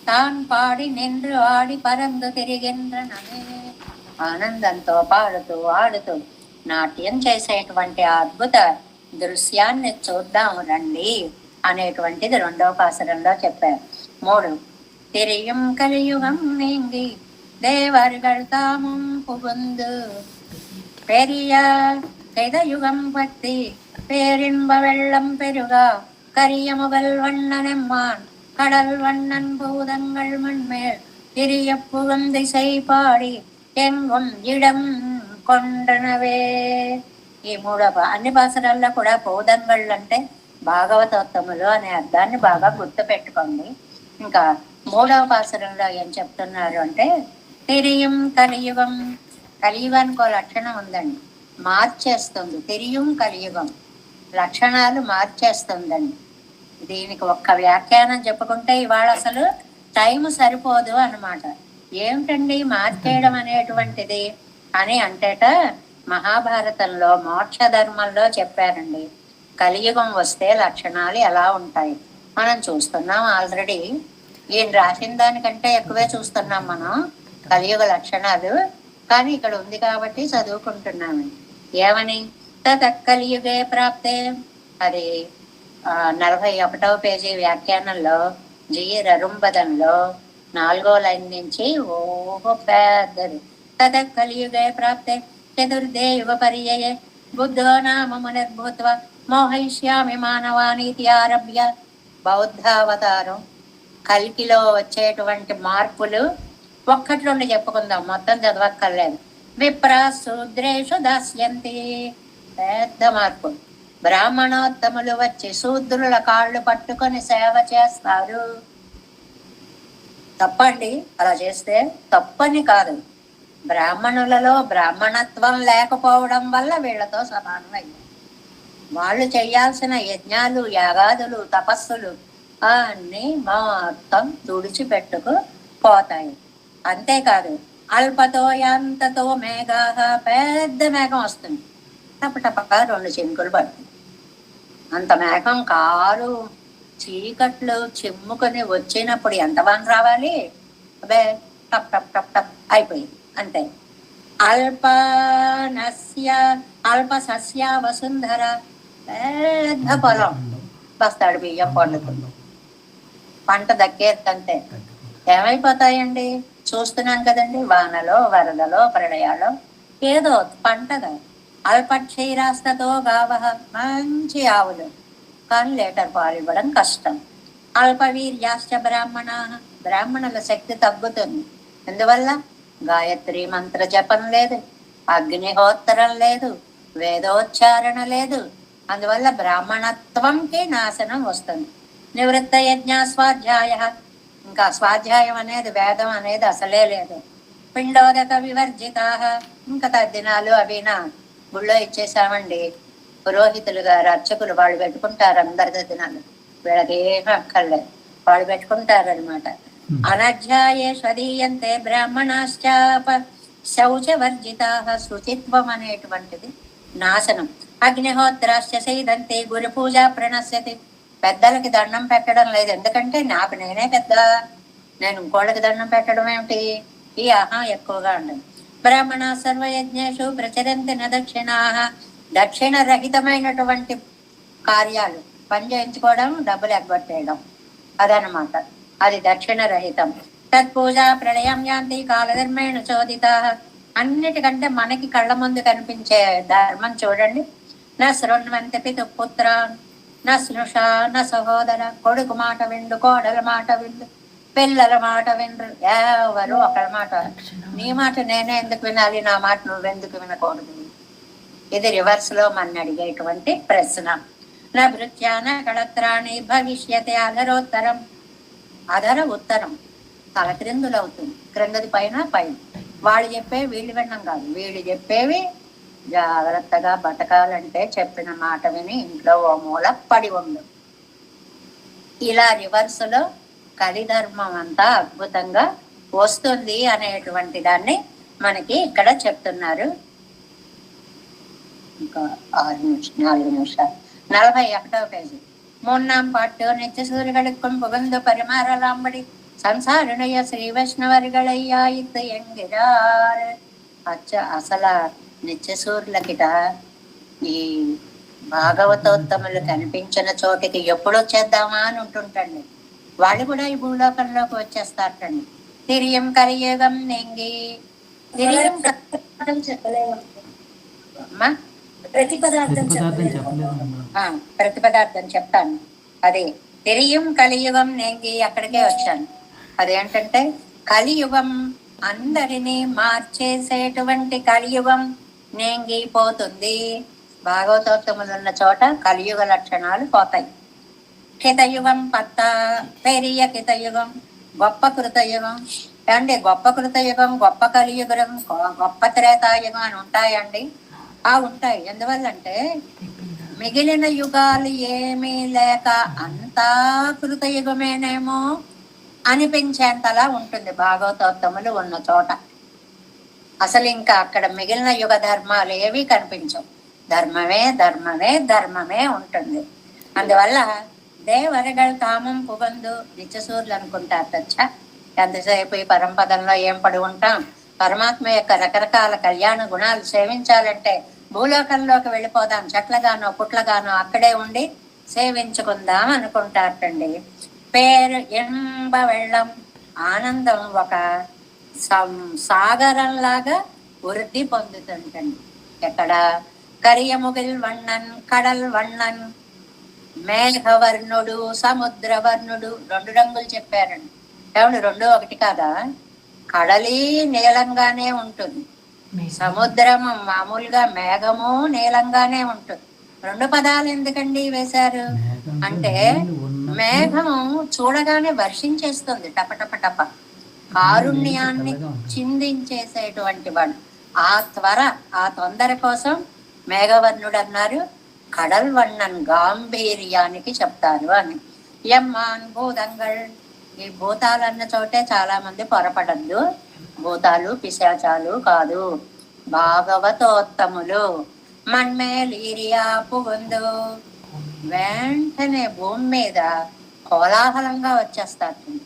తాన్ పాడి నిன்று ఆడి పరందు తిరిగిండ్రననే, ఆనందంతో పాడుతూ ఆడుతూ నాట్యం చేసేటువంటి ఆ అద్భుత దృశ్యాన్ని చూద్దాం రండి అనేటువంటిది రెండవ పాసరంలో చెప్పారు. 3 తిరియం కలియుగం నీంగి దేవర్గళ్ తాముం పుగుందు, పెరియ పెదయుగం పట్టి పేరింబ వెள்ளం పెరుగా கரியமுகல் வண்ணனெம்மான் கடல் வண்ணன் பூதங்கள் மண்மேல் திரிய புகந்திசை பாడి எங்கும் ఇడం కొండనవే. ఈ అన్ని భాషలలో కూడా పూదంగళ్ళు అంటే భాగవతోత్తములు అనే అర్థాన్ని బాగా గుర్తు పెట్టుకోండి. ఇంకా 3వ పాసరంలో ఏం చెప్తున్నారు అంటే తిరియం కలియుగం. కలియుగానికి ఒక లక్షణం ఉందండి, మార్చేస్తుంది. తిరియం కలియుగం లక్షణాలు మార్చేస్తుందండి. దీనికి ఒక్క వ్యాఖ్యానం చెప్పుకుంటే ఇవాళ అసలు టైం సరిపోదు అన్నమాట. ఏమిటండి మార్చేయడం అనేటువంటిది అని అంటేట మహాభారతంలో మోక్ష ధర్మంలో చెప్పారండి. కలియుగం వస్తే లక్షణాలు ఎలా ఉంటాయి మనం చూస్తున్నాం. ఆల్రెడీ ఈయన రాసిన దానికంటే ఎక్కువే చూస్తున్నాం మనం కలియుగ లక్షణాలు. కానీ ఇక్కడ ఉంది కాబట్టి చదువుకుంటున్నాము. ఏమని తత కలియుగే ప్రాప్తే, అది 41వ పేజీ వ్యాఖ్యానంలో రరుంబదంలో 4వ లైన్ నుంచి ఓహో పెద్దది. తత కలియుగే ప్రాప్తే చతుర్థే యుగ పర్యయే బుద్ధో నామ మునిర్భూత్వ మోహయిష్యామి మానవానీతి ఆరభ్య. బౌద్ధావతారం కల్కిలో వచ్చేటువంటి మార్పులు ఒక్కటి రెండు చెప్పుకుందాం, మొత్తం చదవక్కర్లేదు. విప్రా శూద్రేషు దాస్యంతి, పెద్ద మార్పు. బ్రాహ్మణోత్తములు వచ్చి శూద్రుల కాళ్ళు పట్టుకొని సేవ చేస్తారు. తప్పండి, అలా చేస్తే తప్పని కాదు. బ్రాహ్మణులలో బ్రాహ్మణత్వం లేకపోవడం వల్ల వీళ్ళతో సమానమైంది. వాళ్ళు చేయాల్సిన యజ్ఞాలు యాగాదులు తపస్సులు అన్నీ మొత్తం తుడిచిపెట్టుకు పోతాయి. అంతేకాదు అల్పతో యాంతతో మేఘా, పెద్ద మేఘం వస్తుంది, టపటపగా 2 చినుకులు పడుతుంది. అంత మేఘం కారు చీకట్లు చిమ్ముకొని వచ్చినప్పుడు ఎంత వాన రావాలి, అబే టప్ టప్ టప్ టప్ అయిపోయింది అంతే. అల్ప సస్య వసుంధర, పెద్ద పొలం, బస్తాడు బియ్యం పండుతుంది, పంట దక్కేదంతే. ఏమైపోతాయండి చూస్తున్నాం కదండి, వానలో వరదలో ప్రళయాలో ఏదో పంటగా. అల్పక్షీరాస్తతో గావ, మంచి ఆవులు కానీ లీటర్ పాలు ఇవ్వడం కష్టం. అల్పవీర్యాశ్చ బ్రాహ్మణ, బ్రాహ్మణుల శక్తి తగ్గుతుంది. ఎందువల్ల గాయత్రి మంత్ర జపం లేదు, అగ్నిహోత్తరం లేదు, వేదోచ్చారణ లేదు. అందువల్ల బ్రాహ్మణత్వంకి నాశనం వస్తుంది. నివృత్త యజ్ఞ స్వాధ్యాయ, ఇంకా స్వాధ్యాయం అనేది వేదం అనేది అసలే లేదు. పిండోదక వివర్జిత, ఇంకా తద్దినాలు అవినా గుళ్ళో ఇచ్చేసామండి. పురోహితులు గారు అర్చకులు వాళ్ళు పెట్టుకుంటారు అందరి దినాలు, వీళ్ళకి ఏమీ అక్కర్లేదు, వాళ్ళు పెట్టుకుంటారనమాట. అనధ్యాయే స్వదీయంతే బ్రాహ్మణాశ్చాప శౌచవర్జిత, శుచిత్వం అనేటువంటిది నాశనం. అగ్నిహోత్రాశ్చ సైదంతే గురు పూజ ప్రణశ్యతి, పెద్దలకి దండం పెట్టడం లేదు. ఎందుకంటే నాకు నేనే పెద్ద, నేను ఇంకోళ్ళకి దండం పెట్టడం ఏమిటి, ఈ ఆహా ఎక్కువగా ఉండదు. బ్రాహ్మణ సర్వయజ్ఞేషు ప్రచరంతి న దక్షిణా, దక్షిణ రహితమైనటువంటి కార్యాలు పని చేయించుకోవడం, డబ్బులు ఎగ్గొట్టేయడం, అదనమాట, అది దక్షిణ రహితం. తత్పూజ ప్రళయం యాంతి కాలధర్మేణ చోదిత, అన్నిటికంటే మనకి కళ్ళ ముందు కనిపించే ధర్మం చూడండి. నా శృణ్వంతి పితు పుత్ర, నా స్నుష, నా సహోదర, కొడుకు మాట విండు, కోడల మాట విండు, పిల్లల మాట వినరు, ఎవరు ఒకళ్ళ మాట. నీ మాట నేనే ఎందుకు వినాలి, నా మాట నువ్వెందుకు వినకూడదు? ఇది రివర్స్ లో మన అడిగేటువంటి ప్రశ్న. నా భృత్యాన కళత్రాణి భవిష్యతే అధరోత్తరం, అధర ఉత్తరం తల క్రిందులు అవుతుంది, క్రిందది పైన పైన. వాళ్ళు చెప్పేవి వీళ్ళు వినడం కాదు, వీళ్ళు చెప్పేవి జాగ్రత్తగా బతకాలంటే చెప్పిన మాట విని ఇంట్లో ఓ మూల పడి ఉండు. ఇలా రివర్స్లో కలిధర్మం అంతా అద్భుతంగా వస్తుంది అనేటువంటి దాన్ని మనకి ఇక్కడ చెప్తున్నారు. ఇంకా 4 నిమిషాలు 41వ పేజీ. 3ஆம் பாட்டு நிச்ச சூரியர்களுக்கும் புகுந்து பரிமாறலாம்படி సంసారునయ శ్రీ వైష్ణవరిగళయ్యాయిత్ ఎంగిరార్. అసలు నిత్యసూర్యులకిట ఈ భాగవతోత్తములు కనిపించిన చోటికి ఎప్పుడు వచ్చేద్దామా అని ఉంటుంటండి. వాళ్ళు కూడా ఈ భూలోకంలోకి వచ్చేస్తారటండి. తిరియం కలియుగం నెంగి తిరియం అమ్మా ప్రతిపదార్థం చెప్తాను. అదే తిరియం కలియుగం నెంగి అక్కడికే వచ్చాను. అదేంటంటే కలియుగం అందరినీ మార్చేసేటువంటి కలియుగం నేంగిపోతుంది. భాగవతోత్తములు ఉన్న చోట కలియుగ లక్షణాలు పోతాయి. కితయుగం పత్త పెరియ కితయుగం గొప్ప కృతయుగం అండి. గొప్ప కృతయుగం, గొప్ప కలియుగం, గొప్ప త్రేతాయుగం అని ఉంటాయండి. ఉంటాయి. ఎందువల్లంటే మిగిలిన యుగాలు ఏమీ లేక అంతా కృతయుగమేనేమో అనిపించేంతలా ఉంటుంది భాగవతోత్తములు ఉన్న చోట. అసలు ఇంకా అక్కడ మిగిలిన యుగ ధర్మాలు ఏవి కనిపించవు. ధర్మమే ధర్మమే ధర్మమే ఉంటుంది. అందువల్ల దేవరగల్ తామం పుగందు నిత్యసూర్యులు అనుకుంటారు. తచ్చా ఎంతసేపు ఈ పరంపదంలో ఏం పడి ఉంటాం. పరమాత్మ యొక్క రకరకాల కళ్యాణ గుణాలు సేవించాలంటే భూలోకంలోకి వెళ్ళిపోదాం, చెట్లగానో పుట్లగానో అక్కడే ఉండి సేవించుకుందాం అనుకుంటారటండి. పేరు ఎంబ వెళ్ళం ఆనందం ఒక సాగరంలాగా వృద్ధి పొందుతుంటండి. ఎక్కడ కరియముగిల్ వಣ್ಣన్ కడల్ వಣ್ಣన్ మేఘవర్ణుడు సముద్రవర్ణుడు 2 రంగులు చెప్పారండి. ఏమండి 2 ఒకటి కాదా? కడలి నీలంగానే ఉంటుంది, సముద్రము మామూలుగా మేఘము నీలంగానే ఉంటుంది. 2 పదాలు ఎందుకండి వేశారు అంటే మేఘం చూడగానే వర్షించేస్తుంది టపటప టప, కారుణ్యాన్ని చిందించేసేటువంటి వాడు. ఆ త్వర ఆ తొందర కోసం మేఘవర్ణుడు అన్నారు. కడల్ వన్నన్ గాంభీర్యానికి చెప్తారు అని. యమ్మాన్ భూతంగల్ ఈ భూతాలు అన్న చోటే చాలా మంది పొరపడద్దు. భూతాలు పిశాచాలు కాదు, భాగవతోత్తములు. మన్మేలీరియా పుగుందు వెంటనే భూమి మీద కోలాహలంగా వచ్చేస్తారటండి,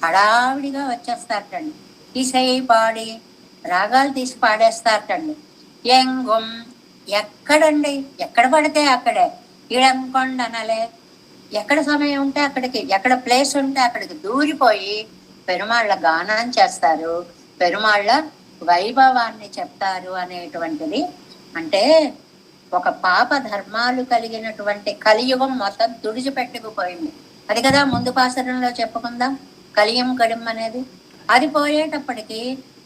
హడావిడిగా వచ్చేస్తారటండి. ఇసై పాడి రాగాలు తీసి పాడేస్తారటండి. ఎంగుం ఎక్కడండి, ఎక్కడ పడితే అక్కడే. ఇడంకొండనలే ఎక్కడ సమయం ఉంటే అక్కడికి, ఎక్కడ ప్లేస్ ఉంటే అక్కడికి దూరిపోయి పెరుమాళ్ళ గానం చేస్తారు, పెరుమాళ్ళ వైభవాన్ని చెప్తారు అనేటువంటిది. అంటే ఒక పాప ధర్మాలు కలిగినటువంటి కలియుగం మొత్తం తుడిచిపెట్టుకుపోయింది. అది కదా ముందు పాసరంలో చెప్పుకుందాం. కలియం కడిం అనేది అది పోయేటప్పటికి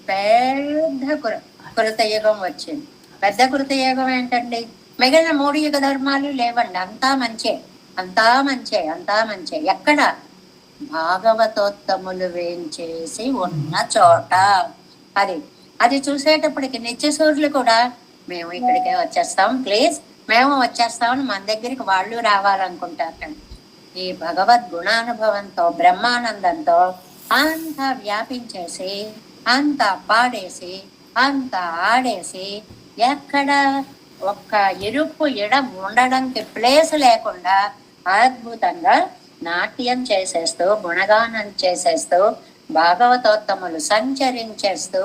పెద్ద కృతయుగం వచ్చింది. పెద్ద కృతయుగం ఏంటండి? మిగిలిన 3 యుగ ధర్మాలు లేవండి. అంతా మంచే, అంతా మంచే, అంతా మంచే. ఎక్కడ? భాగవతోత్తములు వేంచేసి ఉన్న చోట. అది చూసేటప్పటికి నిత్యసూర్యులు కూడా మేము ఇక్కడికే వచ్చేస్తాం, ప్లీజ్ మేము వచ్చేస్తామని మన దగ్గరికి వాళ్ళు రావాలనుకుంటారు. ఈ భగవద్ గుణానుభవంతో బ్రహ్మానందంతో అంత వ్యాపించేసి అంత పాడేసి అంత ఆడేసి ఎక్కడ ఒక్క ఇరుపు ఇడం ఉండడానికి ప్లేస్ లేకుండా అద్భుతంగా నాట్యం చేసేస్తూ గుణగానం చేసేస్తూ భాగవతోత్తములు సంచరించేస్తూ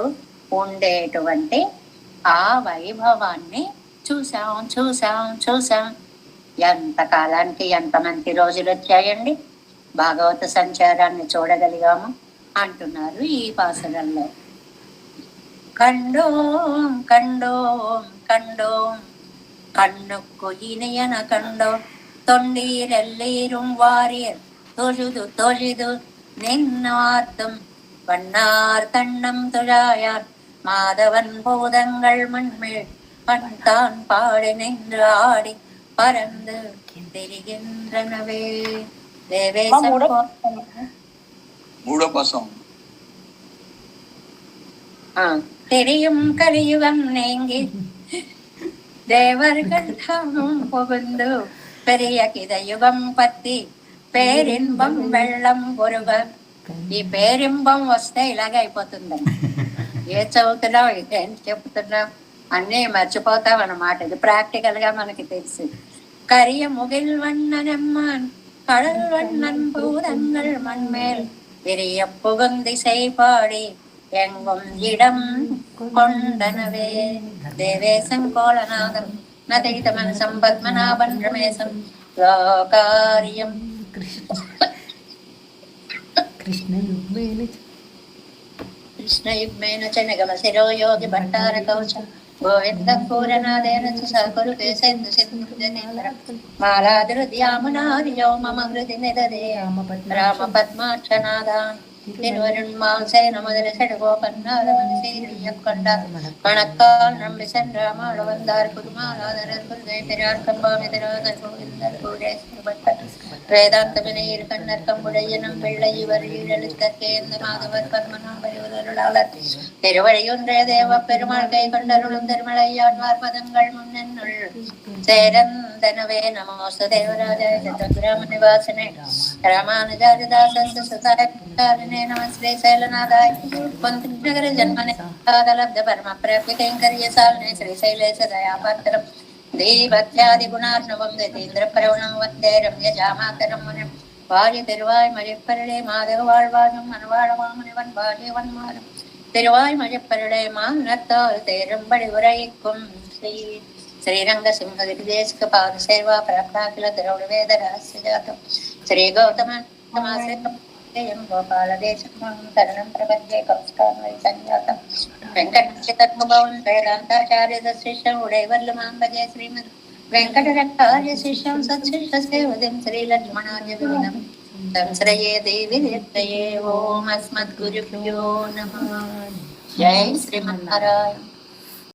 ఉండేటువంటి ఆ వైభవాన్ని చూసాం. ఎంత కాలానికి ఎంతమంది రోజులు వచ్చాయండి భాగవత సంచారాన్ని చూడగలిగాము అంటున్నారు ఈ పాసురంలో. కండోం కండోం కండోం கண்ணுக்கு இணையன கண்டோ தொண்டீரெல்லீரும் வாரியர் தொழுது தொழுது நின்னார்த்தும் வண்ணார் தன்னம் துழாயார் மாதவன் பூதங்கள் மண்மேல் பண்தான் பாடி நின்று ஆடி பறந்து திரிகின்றனவே. தெரியும் கலியுகம் நீங்கி தேவர்கள் தாமும் புகுந்து பெரிய கிதயுகம் பத்தி పేరింబం వెళ్ళం పొరుగ. ఈ పేరింబం వస్తే ఇలాగే అయిపోతుందండి. ఏ చదువుతున్నావు ఏం చెప్తున్నావు అన్నీ మర్చిపోతాం అన్నమాట. ఇది ప్రాక్టికల్ గా మనకి తెలుసు. கரிய முகில் வண்ணனம்மான் கடல் வண்ணன் பூதங்கள் மண்மேல் பெரிய புகுந்திசை பாடி எங்கும் இடம் கொண்டனவே. தேவேசம் கோலநாதம் நதைதமன் சம்பத்மநாபன் ரமேசம் காரியம் कृष्णयुग्मेन च निगमशिरो योगि भट्टार कवचम् गोविन्दं पूरनादेन च सकुरुते सिन्धु सिन्धुजनेन्द्रं मालादिरुद्यामनादियो मम हृदि निदधे रामपद्माक्षनादान् திருவருண்மாசேன முதல செடுகோபன்னாரமணிசீரியக்கொண்டார் மணக்கால் நம்பி சென்றாமாள் வந்தார் புதுமாலாதரர் புதுகை பெரியார் கம்பாமிதராதர் கோவிந்தர் கூடேஸ்வரப்பட்ட வேதாந்தமினையில் கண்ணர் கம்புடையனம் பிள்ளை இவர் ஈழெழுத்தற்கே இந்த மாதவர் பத்மநாபரிவருளாளர் திருவழியொன்றே தேவ பெருமாள் கை கொண்டருளும் திருமலையாழ்வார் பதங்கள் முன்னென்னுள் சேரந்தனவே. நமோஸ்து தேவராஜாய சத்ராம நிவாசனே ராமானுஜாரிதாச சுதாய नम श्री शैलनाथाय कुंतनगर जन्मने लब्ध परम प्राप्य कैंकर्य सालने श्री शैलेश दयापात्रम देवत्यादि गुणार्णवं देतेन्द्र प्रवणं वन्दे रम्य जामातरं मुनिं வாழி திருவாய் மழைப்பருளே மாதக வாழ்வாயும் மனவாழ மாமுனிவன் வாழியவன் மாறும் திருவாய் மழைப்பருளே மாநத்தால் தேரும்படி உரைக்கும் ஸ்ரீரங்க சிம்மகிரி தேசிக பாத சேவா பிராப்தாகில திரௌட வேத ரகசிய ஜாதம் ஸ்ரீ கௌதம गोपालदेशं तरणं प्रपद्ये कौस्कान्वयि संजातं वेङ्कटचितद्भुवन् वेदान्ताचार्यशिष्यं उडैवर्लमां भजे श्रीमद् वेङ्कटरक्षार्यशिष्यं सत्शिष्यसेवदिं श्रीलक्ष्मणार्य विविधं संश्रये देवी नित्यये। ॐ अस्मद्गुरुभ्यो नमः। जय श्रीमन्नारायण।